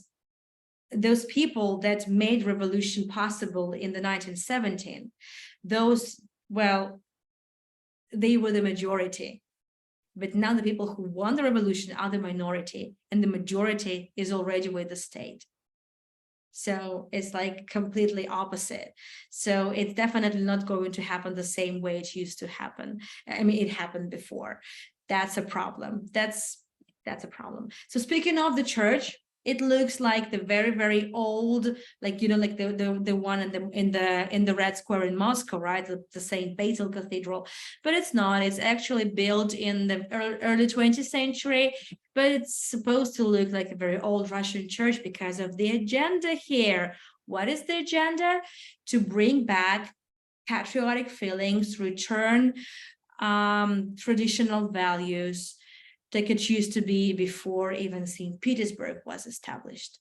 those people that made revolution possible in the 1917, those, they were the majority. But now the people who won the revolution are the minority, and the majority is already with the state. So it's completely opposite. So it's definitely not going to happen the same way it used to happen. I mean, it happened before. That's a problem. That's a problem. So speaking of the church, it looks like the very, very old, the one in the Red Square in Moscow, right? The Saint Basil Cathedral, but it's not. It's actually built in the early 20th century, but it's supposed to look like a very old Russian church because of the agenda here. What is the agenda? To bring back patriotic feelings, return traditional values, like it used to be before even St. Petersburg was established.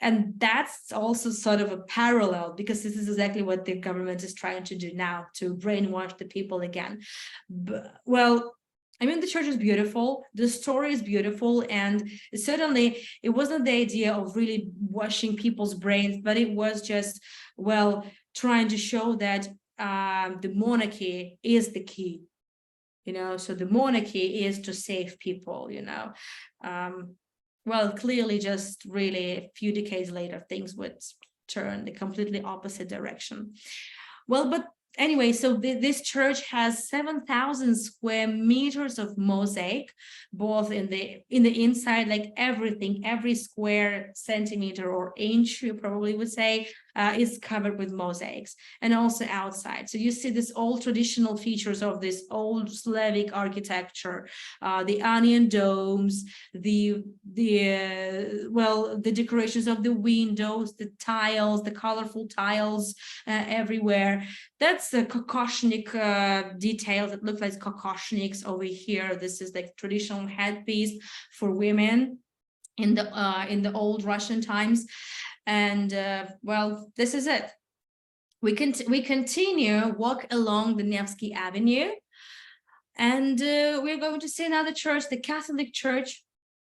And that's also sort of a parallel, because this is exactly what the government is trying to do now, to brainwash the people again. But, the church is beautiful, the story is beautiful, and certainly it wasn't the idea of really washing people's brains, but it was just, trying to show that the monarchy is the key. So the monarchy is to save people, clearly just really a few decades later, things would turn the completely opposite direction. But anyway, so this church has 7,000 square meters of mosaic, both in the inside, everything, every square centimeter or inch, you probably would say, is covered with mosaics, and also outside. So you see this old traditional features of this old Slavic architecture, the onion domes, the decorations of the windows, the tiles, the colorful tiles everywhere. That's the kokoshnik details that look like kokoshniks over here. This is like traditional headpiece for women in the old Russian times. And well, this is it. We continue walk along the Nevsky Avenue, and we're going to see another church, the Catholic Church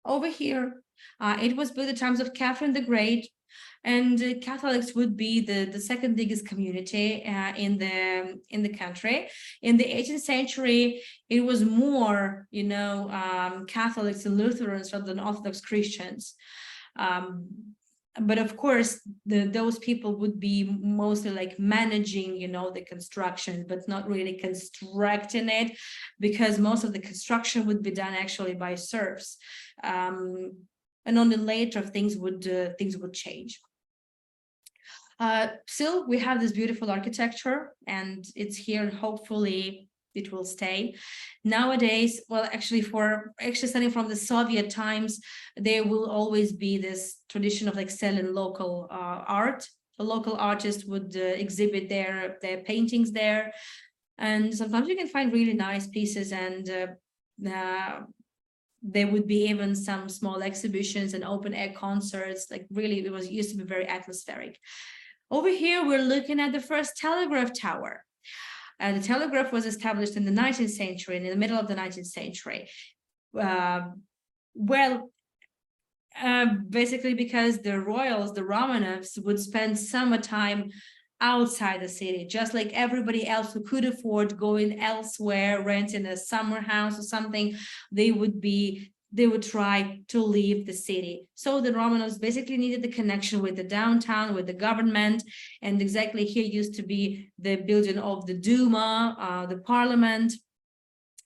over here. It was built at the times of Catherine the Great, and Catholics would be the second biggest community in the country. In the 18th century, it was more, Catholics and Lutherans rather than Orthodox Christians. But of course, those people would be mostly like managing, the construction, but not really constructing it, because most of the construction would be done actually by serfs. And only later things would change. Still, we have this beautiful architecture, and it's here. Hopefully, it will stay. Nowadays, well, actually starting from the Soviet times, there will always be this tradition of like selling local art. A local artist would exhibit their paintings there, and sometimes you can find really nice pieces, and there would be even some small exhibitions and open air concerts. Like really, it used to be very atmospheric. Over here, we're looking at the first telegraph tower. The telegraph was established in the 19th century, in the middle of the 19th century. Basically because the royals, the Romanovs, would spend summertime outside the city, just like everybody else who could afford going elsewhere, renting a summer house or something. They would try to leave the city. So the Romanovs basically needed the connection with the downtown, with the government. And exactly here used to be the building of the Duma, the parliament.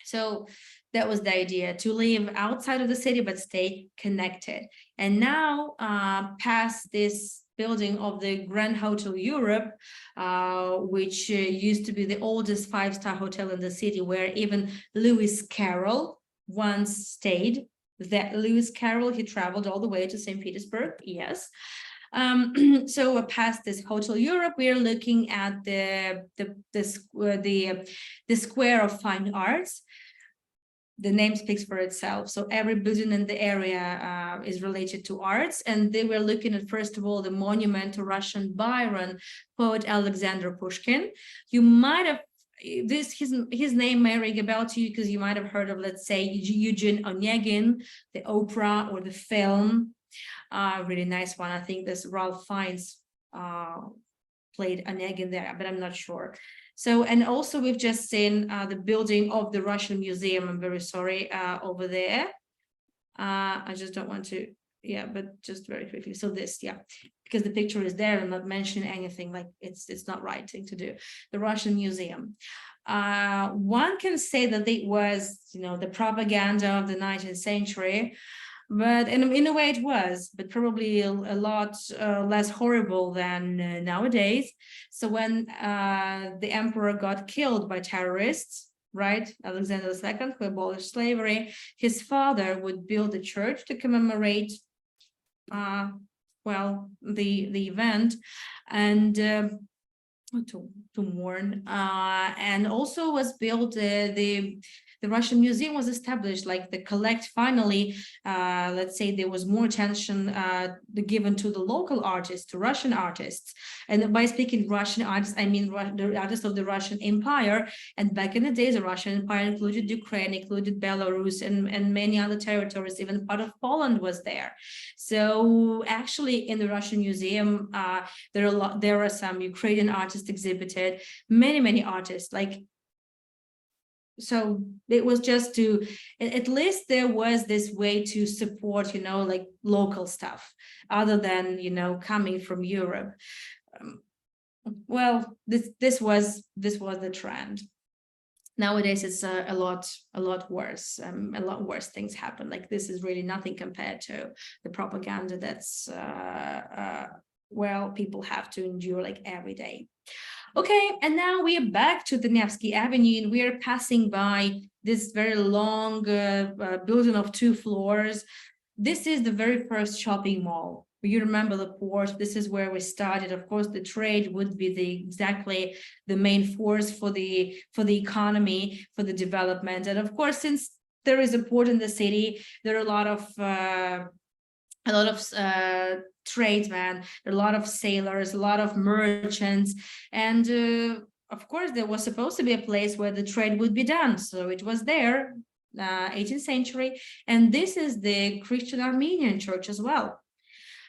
So that was the idea, to live outside of the city, but stay connected. And now, past this building of the Grand Hotel Europe, which used to be the oldest five-star hotel in the city, where even Lewis Carroll once stayed. That Lewis Carroll, he traveled all the way to St. Petersburg, yes. So past this Hotel Europe, we are looking at the Square of Fine Arts. The name speaks for itself. So every building in the area is related to arts. And they were looking at, first of all, the monument to Russian Byron, poet Alexander Pushkin. You might have his name may ring a bell to you because you might have heard of, let's say, Eugene Onegin, the opera or the film. Really nice one. I think this Ralph Fiennes played Onegin there, but I'm not sure. So, and also we've just seen the building of the Russian Museum. I'm very sorry, over there. I just don't want to, but just very quickly. So this, because the picture is there and not mentioning anything, like it's not right thing to do. The Russian Museum. One can say that it was, the propaganda of the 19th century, but in a way it was, but probably a lot less horrible than nowadays. So when the emperor got killed by terrorists, right, Alexander II, who abolished slavery, his father would build a church to commemorate the event, and to mourn, and also was built the Russian Museum was established, like the collect finally, let's say there was more attention given to the local artists, to Russian artists. And by speaking Russian artists, I mean the artists of the Russian Empire. And back in the days, the Russian Empire included Ukraine, included Belarus, and many other territories, even part of Poland was there. So actually in the Russian Museum, there are some Ukrainian artists exhibited, many artists, like, so it was just to, at least there was this way to support, like local stuff, other than, coming from Europe. Well, this was the trend. Nowadays, it's a lot worse. A lot worse things happen. Like this is really nothing compared to the propaganda that's well, people have to endure like every day. Okay, and now we are back to the Nevsky Avenue, and we are passing by this very long building of 2 floors. This is the very first shopping mall. You remember the port. This is where we started. Of course, the trade would be exactly the main force for the economy, for the development. And of course, since there is a port in the city, there are a lot of tradesmen, a lot of sailors, a lot of merchants, and of course there was supposed to be a place where the trade would be done, so it was there, 18th century, and this is the Christian Armenian church as well.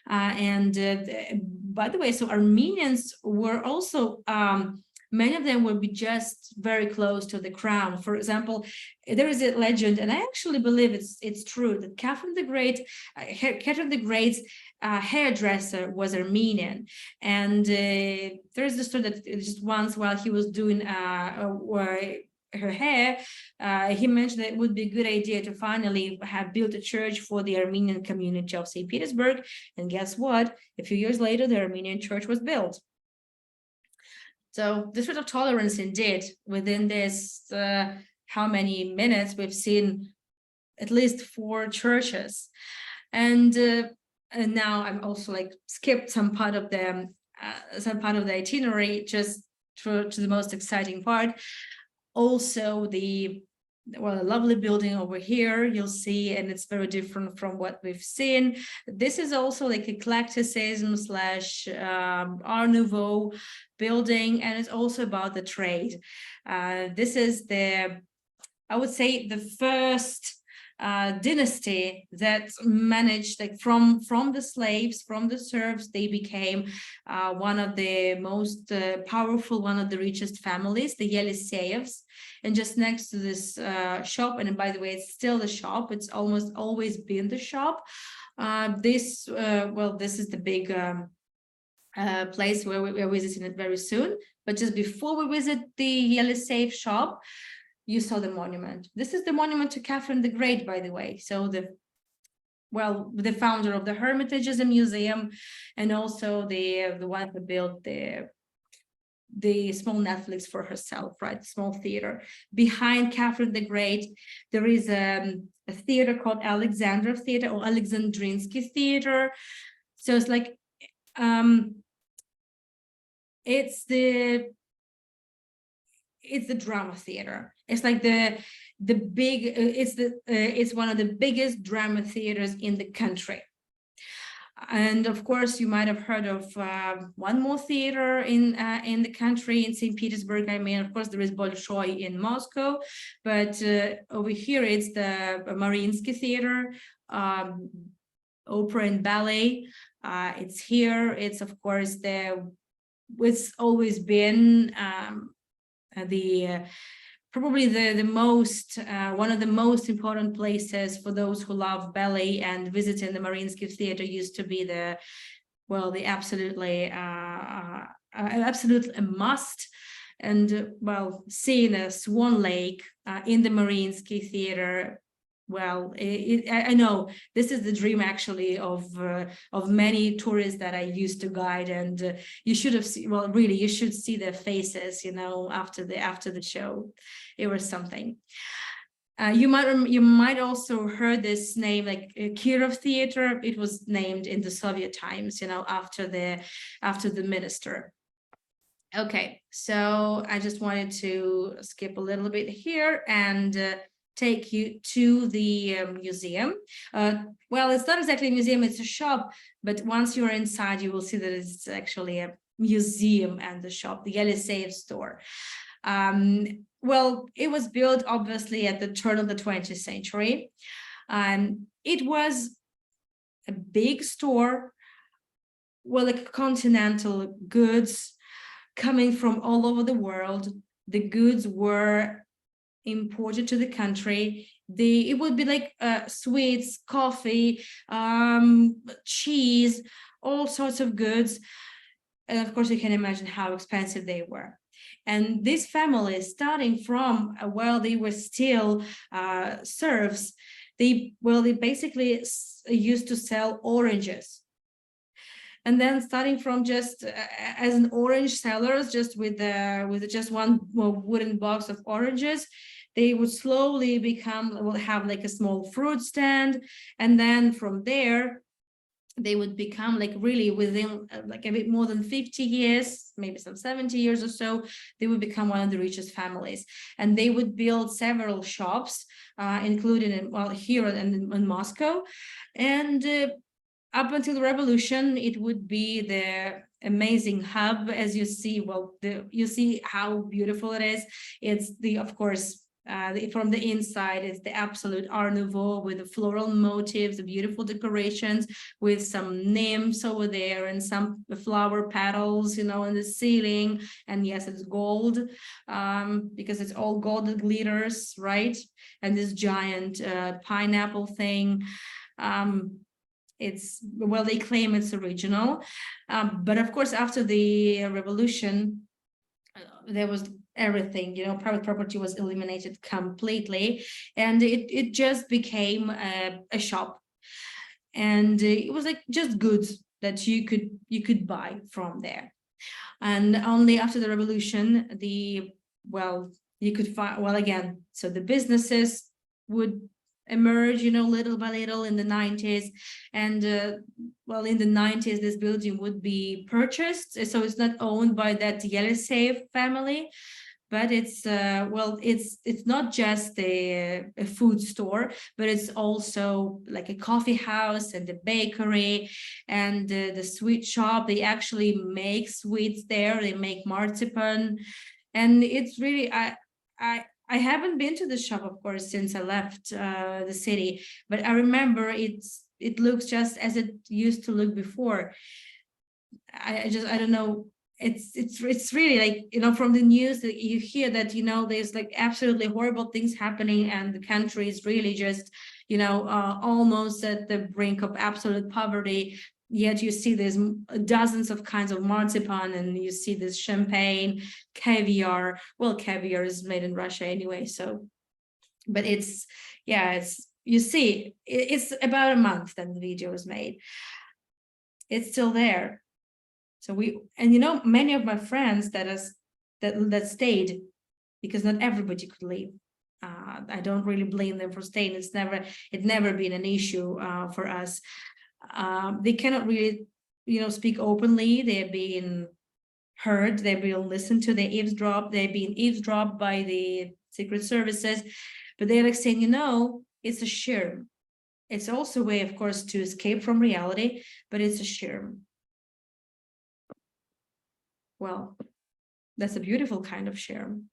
And by the way, so Armenians were also many of them will be just very close to the crown. For example, there is a legend, and I actually believe it's true, that Catherine the Great's hairdresser was Armenian. And there is the story that just once while he was doing her hair, he mentioned that it would be a good idea to finally have built a church for the Armenian community of St. Petersburg. And guess what? A few years later, the Armenian church was built. So this sort of tolerance, indeed, within this, how many minutes we've seen at least 4 churches. And now I'm also like skipped some part of the itinerary just to the most exciting part. Also, a lovely building over here, you'll see, and it's very different from what we've seen. This is also like eclecticism / Art Nouveau building, and it's also about the trade. This is I would say, the first dynasty that managed, like from the slaves, from the serfs, they became one of the most powerful, one of the richest families, the Yeliseyevs. And just next to this shop, and by the way, it's still the shop, it's almost always been the shop. This is the big place where we're visiting it very soon. But just before we visit the Yeliseyev shop, you saw the monument. This is the monument to Catherine the Great, by the way. So the founder of the Hermitage Museum, and also the one who built the small Netflix for herself, right? Small theater. Behind Catherine the Great, there is a theater called Alexandra Theater or Alexandrinsky Theater. So it's like it's the drama theater. It's like it's one of the biggest drama theaters in the country. And of course, you might have heard of one more theater in the country, in St. Petersburg. I mean, of course, there is Bolshoi in Moscow, but over here it's the Mariinsky Theater, opera and ballet. It's here. It's of course it's always been probably the most one of the most important places for those who love ballet, and visiting the Mariinsky Theater used to be the absolutely a must. And seeing a Swan Lake in the Mariinsky Theater, I know this is the dream actually of many tourists that I used to guide, and you should have seen, really you should see their faces, after the show. It was something. You might also heard this name, like Kirov Theater. It was named in the Soviet times, after the minister. Okay, so I just wanted to skip a little bit here and take you to the museum. It's not exactly a museum, it's a shop, but once you're inside, you will see that it's actually a museum and the shop, the Yeliseyev store. It was built obviously at the turn of the 20th century. It was a big store, like continental goods coming from all over the world. The goods were imported to the country. It would be like sweets, coffee, cheese, all sorts of goods. And of course, you can imagine how expensive they were. And these families, starting from while they were still serfs, they basically used to sell oranges. And then starting from just as an orange sellers, just with just one wooden box of oranges, they would slowly will have like a small fruit stand. And then from there, they would become like really within like a bit more than 50 years, maybe some 70 years or so, they would become one of the richest families. And they would build several shops, including here in Moscow. And up until the revolution, it would be the amazing hub, as you see. Well, you see how beautiful it is. It's of course, from the inside, it's the absolute Art Nouveau with the floral motifs, the beautiful decorations, with some nymphs over there and some flower petals, in the ceiling. And yes, it's gold, because it's all gold that glitters, right? And this giant pineapple thing. They claim it's original, but of course, after the revolution, there was everything, private property was eliminated completely, and it just became a shop, and it was like just goods that you could buy from there. And only after the revolution, you could find, again, so the businesses would emerge, little by little in the 90s. And in the 90s, this building would be purchased. So it's not owned by that Yeliseyev family, but it's not just a food store, but it's also like a coffee house and a bakery and the sweet shop. They actually make sweets there. They make marzipan, and it's really I haven't been to the shop, of course, since I left the city, but I remember it looks just as it used to look before. I don't know. It's really like, from the news that you hear that, there's like absolutely horrible things happening, and the country is really just, almost at the brink of absolute poverty. Yet you see there's dozens of kinds of marzipan, and you see this champagne, caviar. Well, caviar is made in Russia anyway, so, but you see, it's about a month that the video was made. It's still there. So many of my friends that stayed, because not everybody could leave. I don't really blame them for staying. It's never been an issue for us. They cannot really, speak openly. They're being heard. They're being listened to. They're being eavesdropped by the secret services. But they're like saying, it's a shirm. It's also a way, of course, to escape from reality, but it's a shirm. Well, that's a beautiful kind of shirm.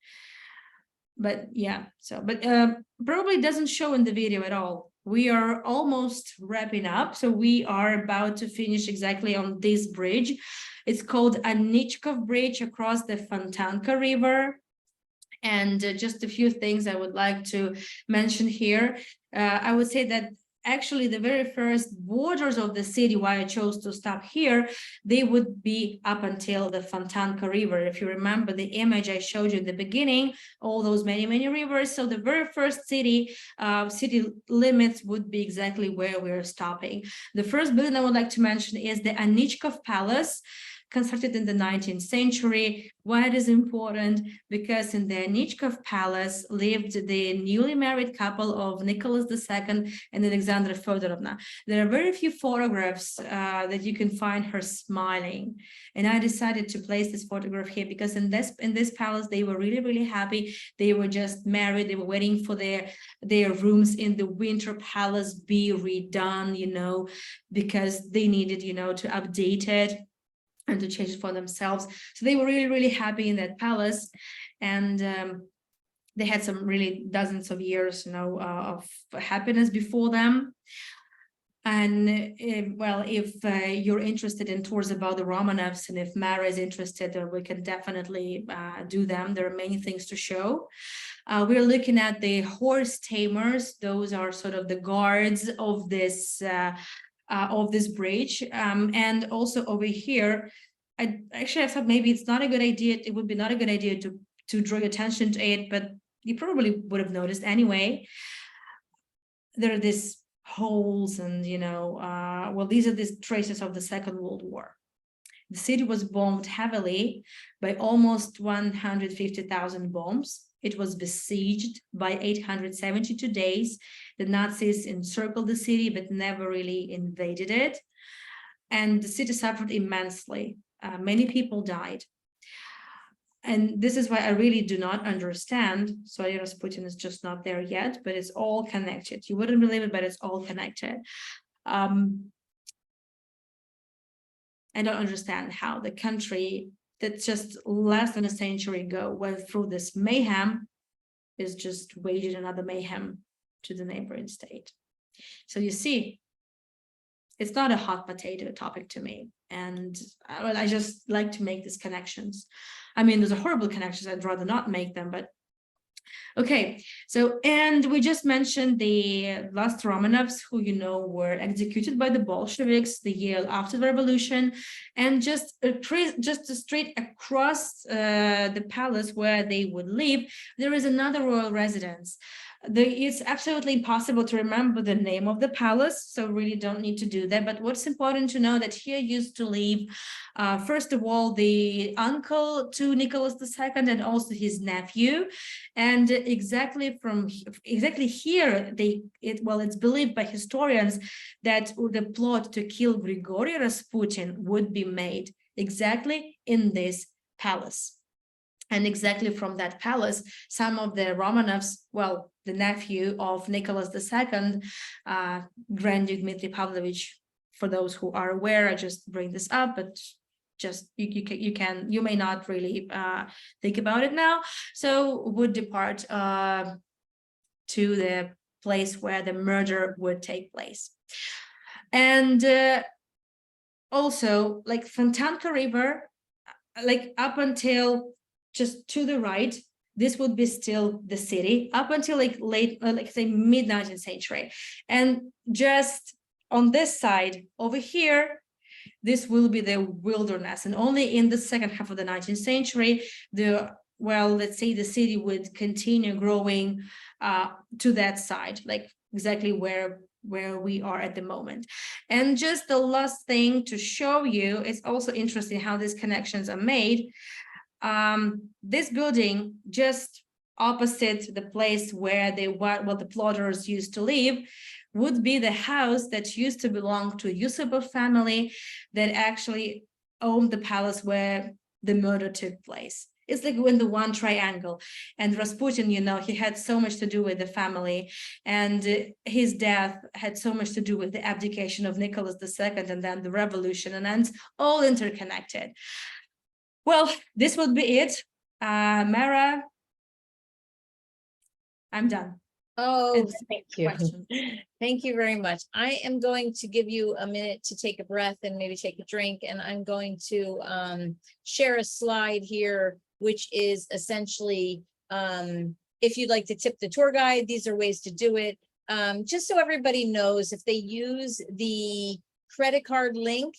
But yeah, probably doesn't show in the video at all. We are almost wrapping up, so we are about to finish exactly on this bridge. It's called Anichkov Bridge across the Fontanka River. And just a few things I would like to mention here. I would say that actually the very first borders of the city, why I chose to stop here, they would be up until the Fontanka River. If you remember the image I showed you in the beginning, all those many rivers. So the very first city limits would be exactly where we're stopping. The first building I would like to mention is the Anichkov Palace, constructed in the 19th century. Why it is important? Because in the Anichkov Palace lived the newly married couple of Nicholas II and Alexandra Fedorovna. There are very few photographs that you can find her smiling. And I decided to place this photograph here because in this palace, they were really happy. They were just married. They were waiting for their rooms in the Winter Palace be redone, because they needed, to update it and to change it for themselves. So they were really happy in that palace, and they had some really dozens of years, of happiness before them. And if you're interested in tours about the Romanovs, and if Mara is interested, we can definitely do them. There are many things to show. We're looking at the horse tamers. Those are sort of the guards of this bridge, and also over here, I thought maybe it's not a good idea. It would be not a good idea to draw your attention to it, but you probably would have noticed anyway. There are these holes, and these are these traces of the Second World War. The city was bombed heavily by almost 150,000 bombs. It was besieged by 872 days. The Nazis encircled the city, but never really invaded it. And the city suffered immensely. Many people died. And this is why I really do not understand. So Rasputin is just not there yet, but it's all connected. You wouldn't believe it, but it's all connected. I don't understand how the country that just less than a century ago went through this mayhem is just waging another mayhem to the neighboring state. So you see, it's not a hot potato topic to me. And I just like to make these connections. I mean, those are horrible connections. I'd rather not make them, but okay. So, and we just mentioned the last Romanovs who, you know, were executed by the Bolsheviks the year after the revolution. And just straight across the palace where they would live, there is another royal residence. It's absolutely impossible to remember the name of the palace, so really don't need to do that. But what's important to know that here used to live, first of all, the uncle to Nicholas II and also his nephew. And exactly here, it's believed by historians that the plot to kill Grigory Rasputin would be made exactly in this palace. And exactly from that palace, some of the Romanovs, well, the nephew of Nicholas II, Grand Duke Dmitry Pavlovich, for those who are aware, I just bring this up, but just you may not really think about it now. So would depart to the place where the murder would take place. And also, like Fontanka River, like up until just to the right, this would be still the city up until like late, like say mid-19th century. And just on this side over here, this will be the wilderness. And only in the second half of the 19th century, let's say the city would continue growing to that side, like exactly where we are at the moment. And just the last thing to show you, it's also interesting how these connections are made. This building just opposite the place where the plotters used to live would be the house that used to belong to Yusupov family that actually owned the palace where the murder took place. It's like in the one triangle. And Rasputin, you know, he had so much to do with the family, and his death had so much to do with the abdication of Nicholas II and then the revolution, and then it's all interconnected. Well, this would be it. Mara, I'm done. Oh, thank you. Thank you very much. I am going to give you a minute to take a breath and maybe take a drink, and I'm going to share a slide here, which is essentially, if you'd like to tip the tour guide, these are ways to do it. Just so everybody knows, if they use the credit card link,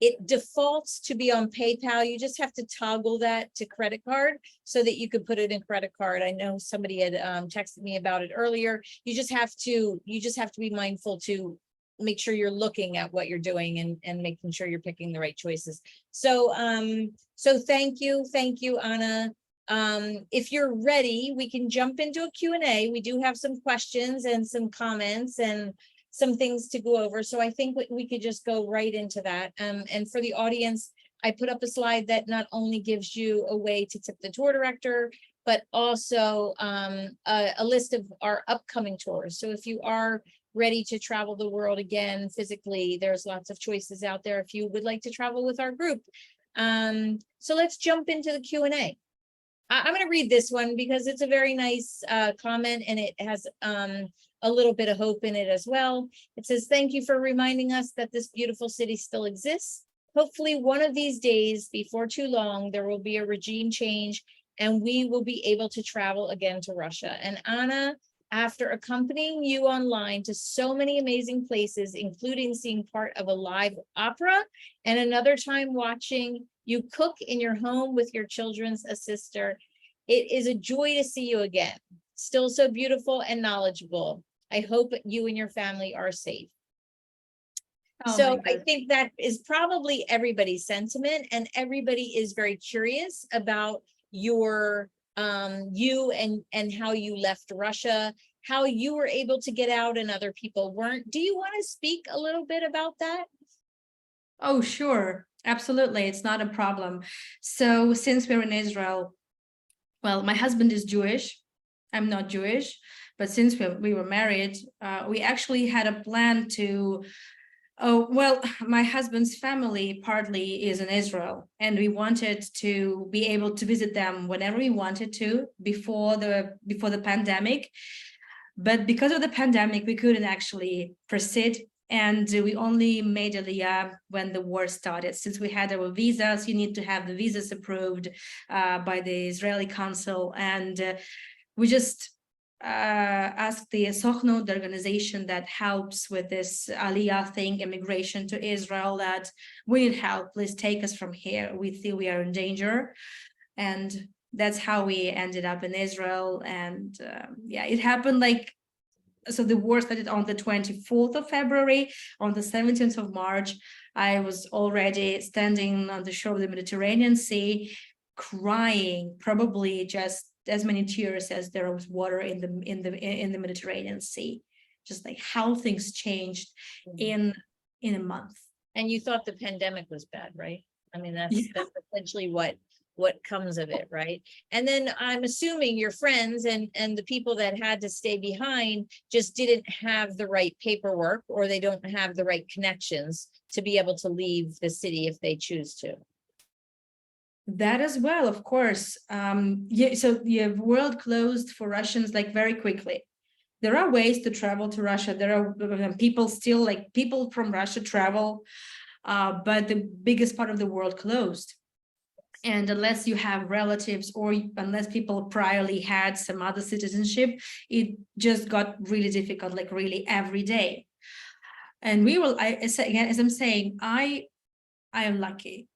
it defaults to be on PayPal. You just have to toggle that to credit card so that you could put it in credit card. I know somebody had texted me about it earlier. You just have to be mindful to make sure you're looking at what you're doing and making sure you're picking the right choices. So thank you, Anna. If you're ready, we can jump into a Q&A. We do have some questions and some comments and some things to go over. So I think we could just go right into that. And for the audience, I put up a slide that not only gives you a way to tip the tour director, but also a list of our upcoming tours. So if you are ready to travel the world again physically, there's lots of choices out there if you would like to travel with our group. So let's jump into the Q&A. I'm going to read this one because it's a very nice comment, and it has a little bit of hope in it as well. It says, thank you for reminding us that this beautiful city still exists. Hopefully one of these days, before too long, there will be a regime change and we will be able to travel again to Russia. And Anna, after accompanying you online to so many amazing places, including seeing part of a live opera and another time watching you cook in your home with your children's sister, it is a joy to see you again. Still so beautiful and knowledgeable. I hope you and your family are safe. Oh my So I God. think that is probably everybody's sentiment, and everybody is very curious about your you and how you left Russia, how you were able to get out and other people weren't. Do you want to speak a little bit about that? Oh, sure. Absolutely. It's not a problem. So since we're in Israel, well, my husband is Jewish. I'm not Jewish, but since we were married, we actually had a plan to. Oh, well, my husband's family partly is in Israel, and we wanted to be able to visit them whenever we wanted to before the pandemic. But because of the pandemic, we couldn't actually proceed. And we only made Aliyah when the war started. Since we had our visas, you need to have the visas approved by the Israeli consul. And we just asked the Sochnut, the organization that helps with this Aliyah thing, immigration to Israel, that we need help. Please take us from here. We feel we are in danger. And that's how we ended up in Israel. And yeah, it happened like, so the war started on the 24th of February. On the 17th of March, I was already standing on the shore of the Mediterranean Sea, crying, probably just as many tears as there was water in the Mediterranean Sea. Just like how things changed in a month. And you thought the pandemic was bad, right? I mean, that's Yeah. that's essentially what comes of it, right? And then I'm assuming your friends and the people that had to stay behind just didn't have the right paperwork, or they don't have the right connections to be able to leave the city if they choose to. That as well, of course. Yeah, so the world closed for Russians like very quickly. There are ways to travel to Russia. There are people still, like people from Russia travel, but the biggest part of the world closed. And unless you have relatives, or unless people priorly had some other citizenship, it just got really difficult, like really every day. And again, as I'm saying, I am lucky,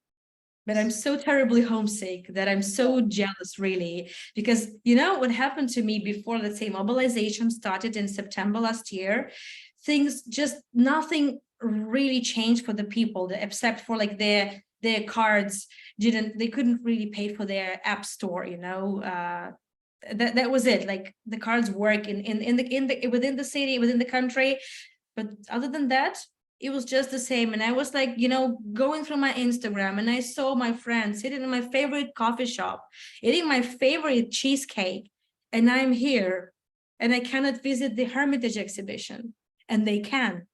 but I'm so terribly homesick that I'm so jealous, really, because you know what happened to me before, let's say, mobilization started in September last year. Things just, nothing really changed for the people, except for like their cards they couldn't really pay for their app store, you know. That was it. Like the cards work in within the city, within the country, but other than that, it was just the same. And I was like, you know, going through my Instagram, and I saw my friends sitting in my favorite coffee shop, eating my favorite cheesecake, and I'm here, and I cannot visit the Hermitage exhibition, and they can.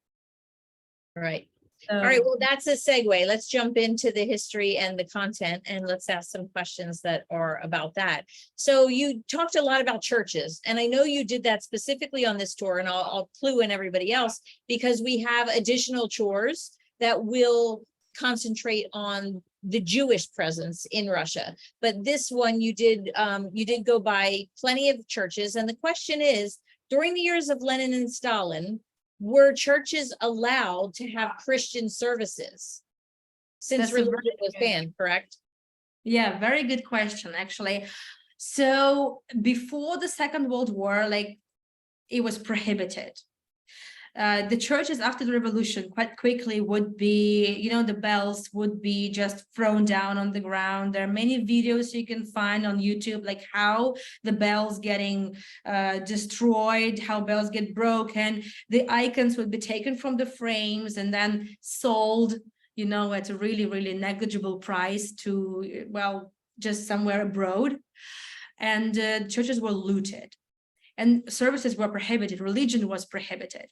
Right. So, All right, well, that's a segue. Let's jump into the history and the content, and let's ask some questions that are about that. So you talked a lot about churches, and I know you did that specifically on this tour, and I'll clue in everybody else, because we have additional tours that will concentrate on the Jewish presence in Russia. But this one you did go by plenty of churches. And the question is, during the years of Lenin and Stalin, were churches allowed to have Christian services since religion was banned, correct? yeah, very good question, actually. So before the Second World War, like it was prohibited. The churches after the revolution quite quickly would be, you know, the bells would be just thrown down on the ground. There are many videos you can find on YouTube, like how the bells getting destroyed, how bells get broken. The icons would be taken from the frames and then sold, you know, at a really, really negligible price to, well, just somewhere abroad. And churches were looted, and services were prohibited. Religion was prohibited.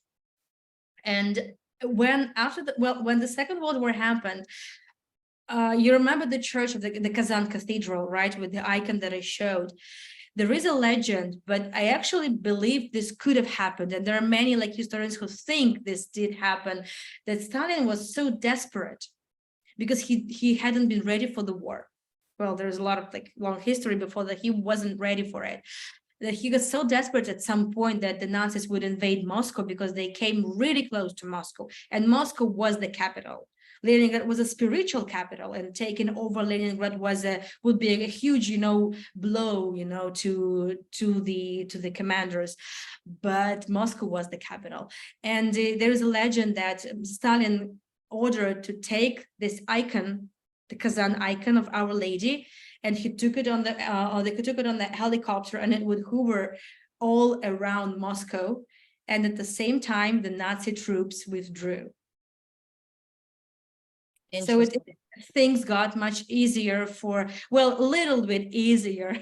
And when the Second World War happened, you remember the church of the Kazan Cathedral, right, with the icon that I showed. There is a legend, but I actually believe this could have happened, and there are many like historians who think this did happen, that Stalin was so desperate because he hadn't been ready for the war. Well, there's a lot of like long history before that. He wasn't ready for it, that he got so desperate at some point that the Nazis would invade Moscow, because they came really close to Moscow, and Moscow was the capital. Leningrad was a spiritual capital, and taking over Leningrad would be a huge, you know, blow, you know, to the commanders. But Moscow was the capital, and there is a legend that Stalin ordered to take this icon, the Kazan icon of Our Lady, and he took it on the or they took it on the helicopter, and it would hover all around Moscow. And at the same time, the Nazi troops withdrew. So things got much easier for, well, a little bit easier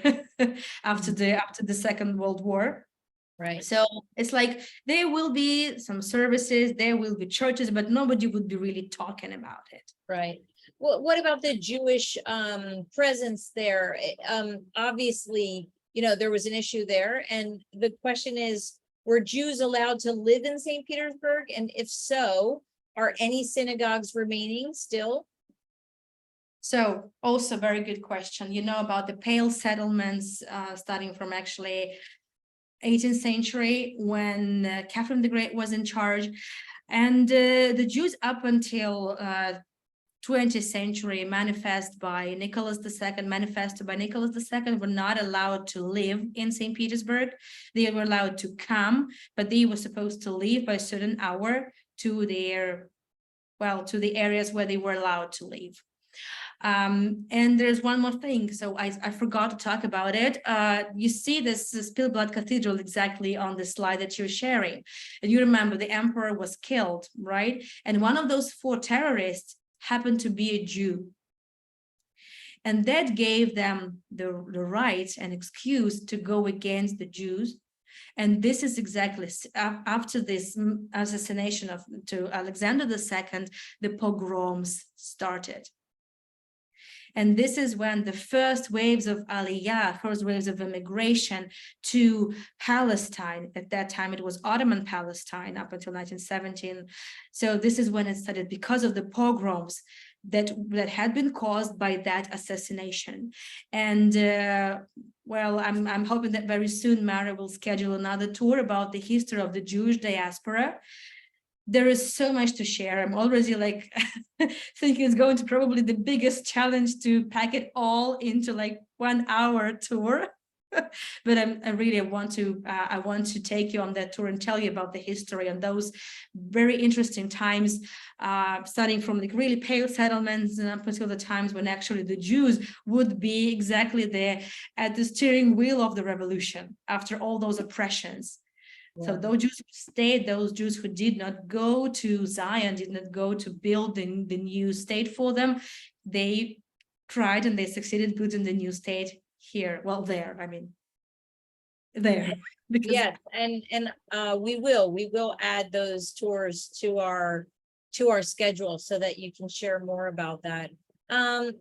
after the Second World War. Right. So it's like there will be some services, there will be churches, but nobody would be really talking about it. Right. Well, what about the Jewish presence there? Obviously, you know, there was an issue there, and the question is, were Jews allowed to live in St. Petersburg? And if so, are any synagogues remaining still? So also very good question. You know about the Pale settlements starting from actually 18th century when Catherine the Great was in charge, and the Jews up until 20th century manifested by Nicholas II were not allowed to live in St. Petersburg. They were allowed to come, but they were supposed to leave by a certain hour to their, well, to the areas where they were allowed to leave. And there's one more thing, so I forgot to talk about it. You see this Spilled Blood Cathedral exactly on the slide that you're sharing, and you remember the emperor was killed, right? And one of those 4 terrorists happened to be a Jew, and that gave them the right and excuse to go against the Jews. And this is exactly after this assassination to Alexander II, the pogroms started. And this is when the first waves of Aliyah, first waves of immigration to Palestine, at that time it was Ottoman Palestine up until 1917. So this is when it started, because of the pogroms that had been caused by that assassination. And well, I'm hoping that very soon Mara will schedule another tour about the history of the Jewish diaspora. There is so much to share. I'm already like thinking it's going to probably the biggest challenge to pack it all into like 1 hour tour. But I really want to take you on that tour and tell you about the history and those very interesting times, starting from the really pale settlements and up until the times when actually the Jews would be exactly there at the steering wheel of the revolution after all those oppressions. Yeah. So those Jews who stayed, those Jews who did not go to Zion, did not go to build the new state for them, they tried and they succeeded building the new state here. Well, there, I mean, there. Because yes, and we will add those tours to our schedule so that you can share more about that.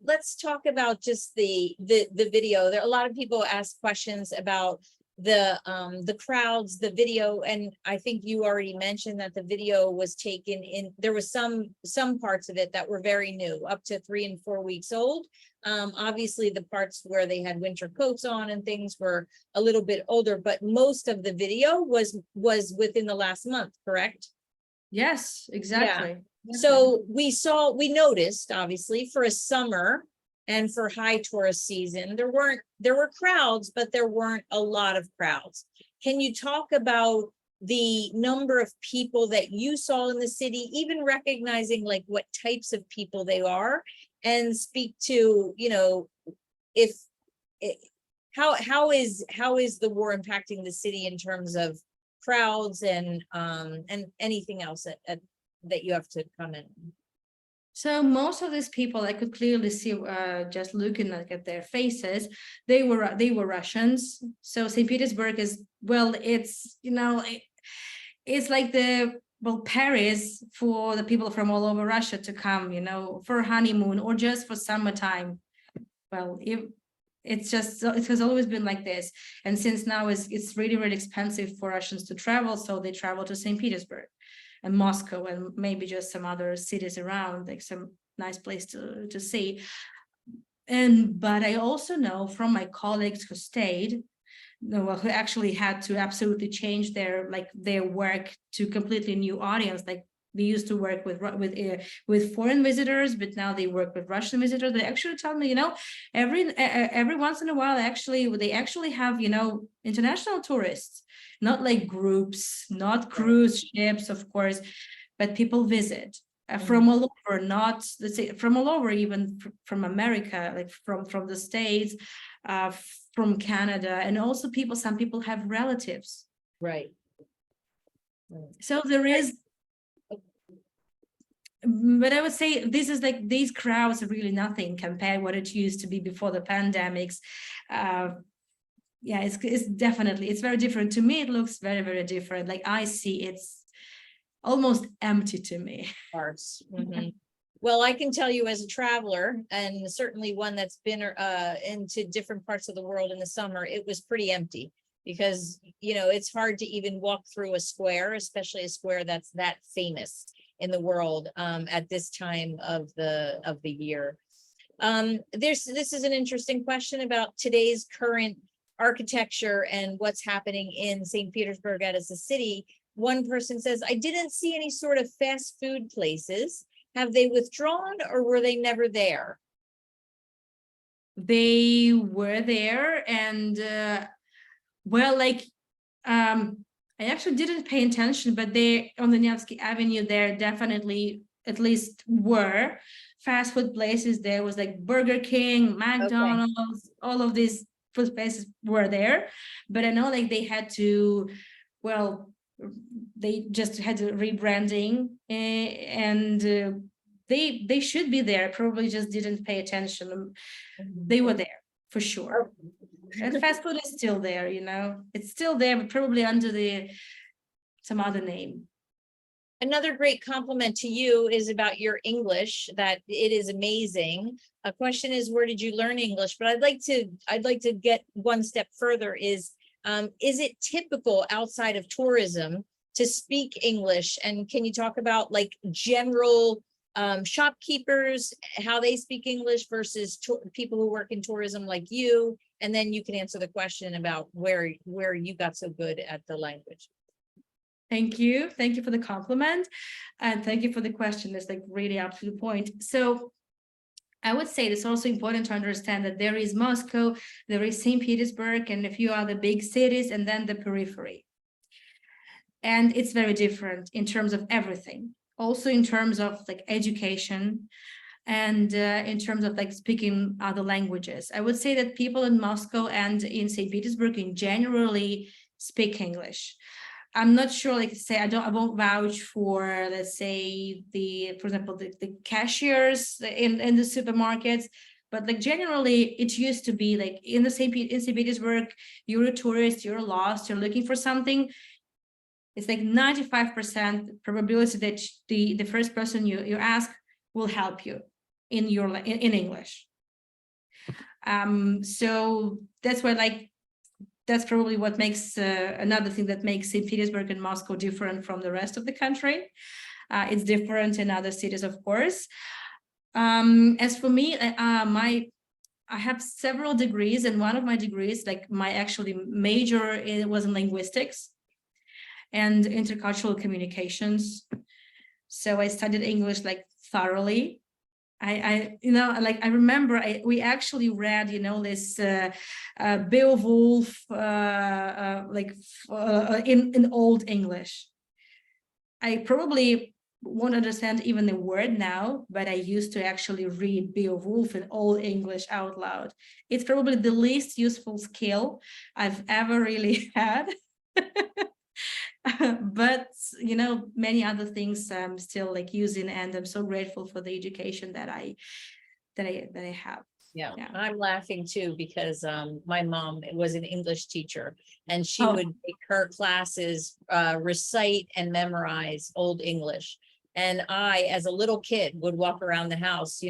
Let's talk about just the video. There are a lot of people ask questions about the crowds, the video, and I think you already mentioned that the video was taken in, there was some parts of it that were very new, up to 3 and 4 weeks old. Obviously the parts where they had winter coats on and things were a little bit older, but most of the video was within the last month, correct? Yes, exactly. Yeah. So we noticed, obviously, for a summer and for high tourist season, there were crowds, but there weren't a lot of crowds. Can you talk about the number of people that you saw in the city, even recognizing like what types of people they are, and speak to, you know, how is the war impacting the city in terms of crowds and anything else that you have to comment on? So most of these people, I could clearly see, just looking at their faces, they were Russians. So St. Petersburg is, well, it's, you know, it's like Paris for the people from all over Russia to come, you know, for a honeymoon or just for summertime. Well, it has always been like this. And since now it's really, really expensive for Russians to travel, so they travel to St. Petersburg and Moscow and maybe just some other cities around, like some nice place to see. But I also know from my colleagues who stayed, who actually had to absolutely change their work to completely new audience. Like they used to work with foreign visitors, but now they work with Russian visitors. They actually tell me, you know, every once in a while, they actually have, you know, international tourists, not like groups, not cruise ships, of course, but people visit. from all over, not, let's say, from all over, even from America, like from the States, from Canada, and also some people have relatives. Right. So there is, but I would say this is like, these crowds are really nothing compared what it used to be before the pandemics. Yeah, it's definitely, it's very different. To me, it looks very, very different. Like I see it's almost empty to me. Parts. Well, I can tell you as a traveler, and certainly one that's been into different parts of the world in the summer, it was pretty empty, because it's hard to even walk through a square, especially a square that's that famous in the world at this time of the year. This is an interesting question about today's current architecture and what's happening in St. Petersburg as a city. One person says, I didn't see any sort of fast food places. Have they withdrawn, or were they never there? They were there, and well, like I actually didn't pay attention, but they on the Nevsky Avenue there definitely at least were fast food places. There was like Burger King, McDonald's, all of these food places were there. But I know like they had to, well, they just had a rebranding, and they should be there. Probably just didn't pay attention. They were there for sure. And fast food is still there, it's still there, but probably under some other name. Another great compliment to you is about your English, that it is amazing. A question is, where did you learn English? But I'd like to get one step further. Is it typical outside of tourism to speak English? And can you talk about like general shopkeepers, how they speak English versus people who work in tourism like you? And then you can answer the question about where you got so good at the language. Thank you for the compliment, and thank you for the question. That's like really up to the point. So I would say it's also important to understand that there is Moscow, there is St. Petersburg, and a few other big cities, and then the periphery. And it's very different in terms of everything. Also in terms of like education, and in terms of like speaking other languages. I would say that people in Moscow and in St. Petersburg in generally speak English. I'm not sure, like say, I won't vouch for, let's say, for example, the cashiers in the supermarkets, but like generally it used to be like in St. Petersburg, you're a tourist, you're lost, you're looking for something. It's like 95% probability that the first person you ask will help you in English. So that's why, like, that's probably what makes another thing that makes St. Petersburg and Moscow different from the rest of the country. It's different in other cities, of course. As for me, I have several degrees, and one of my degrees, like my actually major, was in linguistics and intercultural communications. So I studied English like thoroughly. I remember we actually read, this Beowulf in Old English. I probably won't understand even the word now, but I used to actually read Beowulf in Old English out loud. It's probably the least useful skill I've ever really had. But many other things I'm still like using, and I'm so grateful for the education that I have. Yeah, I'm laughing too, because my mom was an English teacher, and she would make her classes recite and memorize Old English. And I, as a little kid, would walk around the house,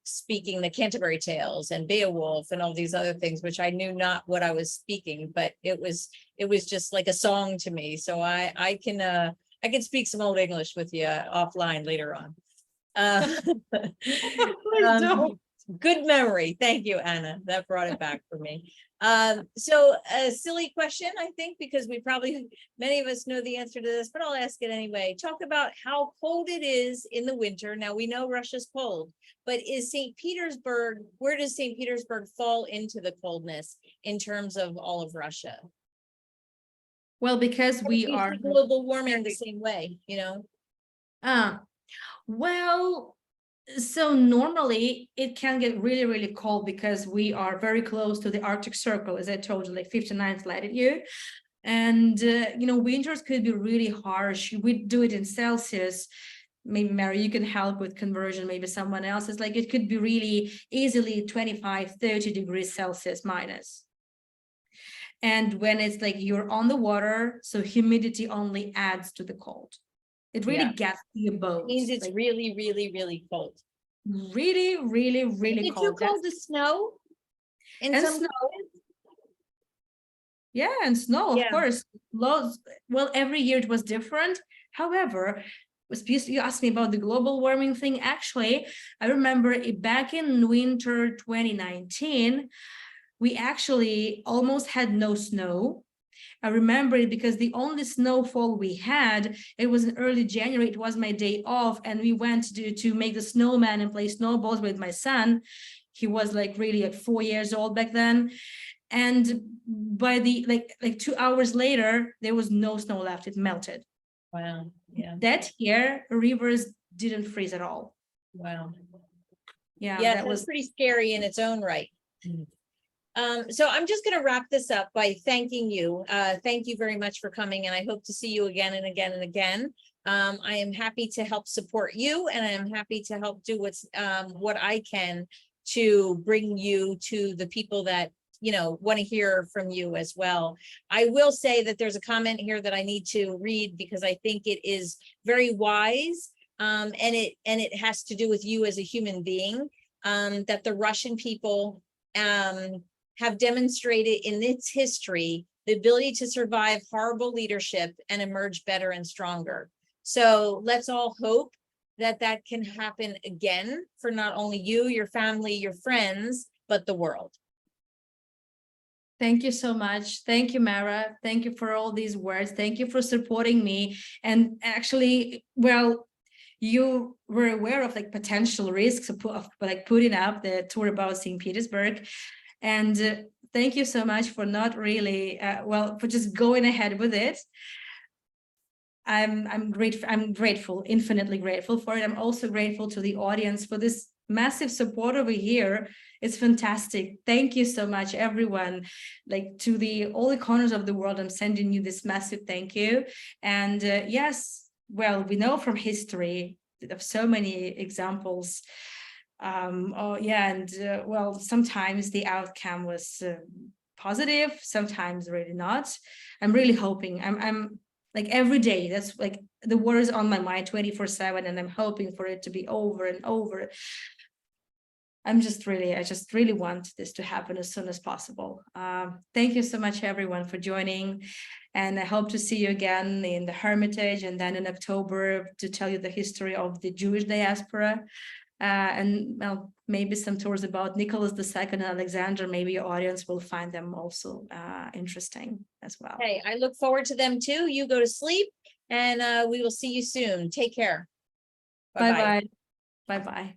speaking the Canterbury Tales and Beowulf and all these other things, which I knew not what I was speaking, but it was just like a song to me. So I can speak some Old English with you offline later on. Please don't. Good memory. Thank you, Anna. That brought it back for me. So a silly question, I think, because many of us know the answer to this, but I'll ask it anyway. Talk about how cold it is in the winter. Now we know Russia's cold, but where does St. Petersburg fall into the coldness in terms of all of Russia? Well, because we are global warming the same way, Well, so normally it can get really, really cold because we are very close to the Arctic Circle, as I told you, like 59th latitude. And, winters could be really harsh. We do it in Celsius. Maybe Mary, you can help with conversion, maybe someone else. It's like it could be really easily 25, 30 degrees Celsius minus. And when it's like you're on the water, so humidity only adds to the cold. It really gets to your bones. Means it's like, really, really, really cold. really, really, really Is it too cold. cold to snow? In And some snow. places? Yeah, and snow, of Yeah. course. Loads. Well, every year it was different. However, you asked me about the global warming thing. Actually, I remember back in winter 2019, we actually almost had no snow. I remember it because the only snowfall we had, it was in early January. It was my day off, and we went to make the snowman and play snowballs with my son. He was like really like 4 years old back then. And by the like 2 hours later, there was no snow left. It melted. Wow. Yeah. That year, rivers didn't freeze at all. Wow. Yeah, Yeah, that that's was pretty scary in its own right. So I'm just going to wrap this up by thanking you. Thank you very much for coming, and I hope to see you again and again and again. I am happy to help support you, and I am happy to help do what I can to bring you to the people that want to hear from you as well. I will say that there's a comment here that I need to read because I think it is very wise, and it has to do with you as a human being. That the Russian people have demonstrated in its history the ability to survive horrible leadership and emerge better and stronger. So let's all hope that that can happen again for not only you, your family, your friends, but the world. Thank you so much. Thank you, Mara. Thank you for all these words. Thank you for supporting me. And actually, well, you were aware of like potential risks of like putting up the tour about St. Petersburg. And thank you so much for not really, for just going ahead with it. I'm grateful, infinitely grateful for it. I'm also grateful to the audience for this massive support over here. It's fantastic. Thank you so much, everyone. Like to all the corners of the world, I'm sending you this massive thank you. And yes, well, we know from history of so many examples. Sometimes the outcome was positive, sometimes really not. I'm really hoping. I'm like every day, that's like the war is on my mind 24/7, and I'm hoping for it to be over and over. I just really want this to happen as soon as possible. Thank you so much, everyone, for joining. And I hope to see you again in the Hermitage and then in October to tell you the history of the Jewish diaspora. And well, maybe some tours about Nicholas II and Alexander. Maybe your audience will find them also interesting as well. Hey, I look forward to them too. You go to sleep, and we will see you soon. Take care. Bye-bye. Bye-bye.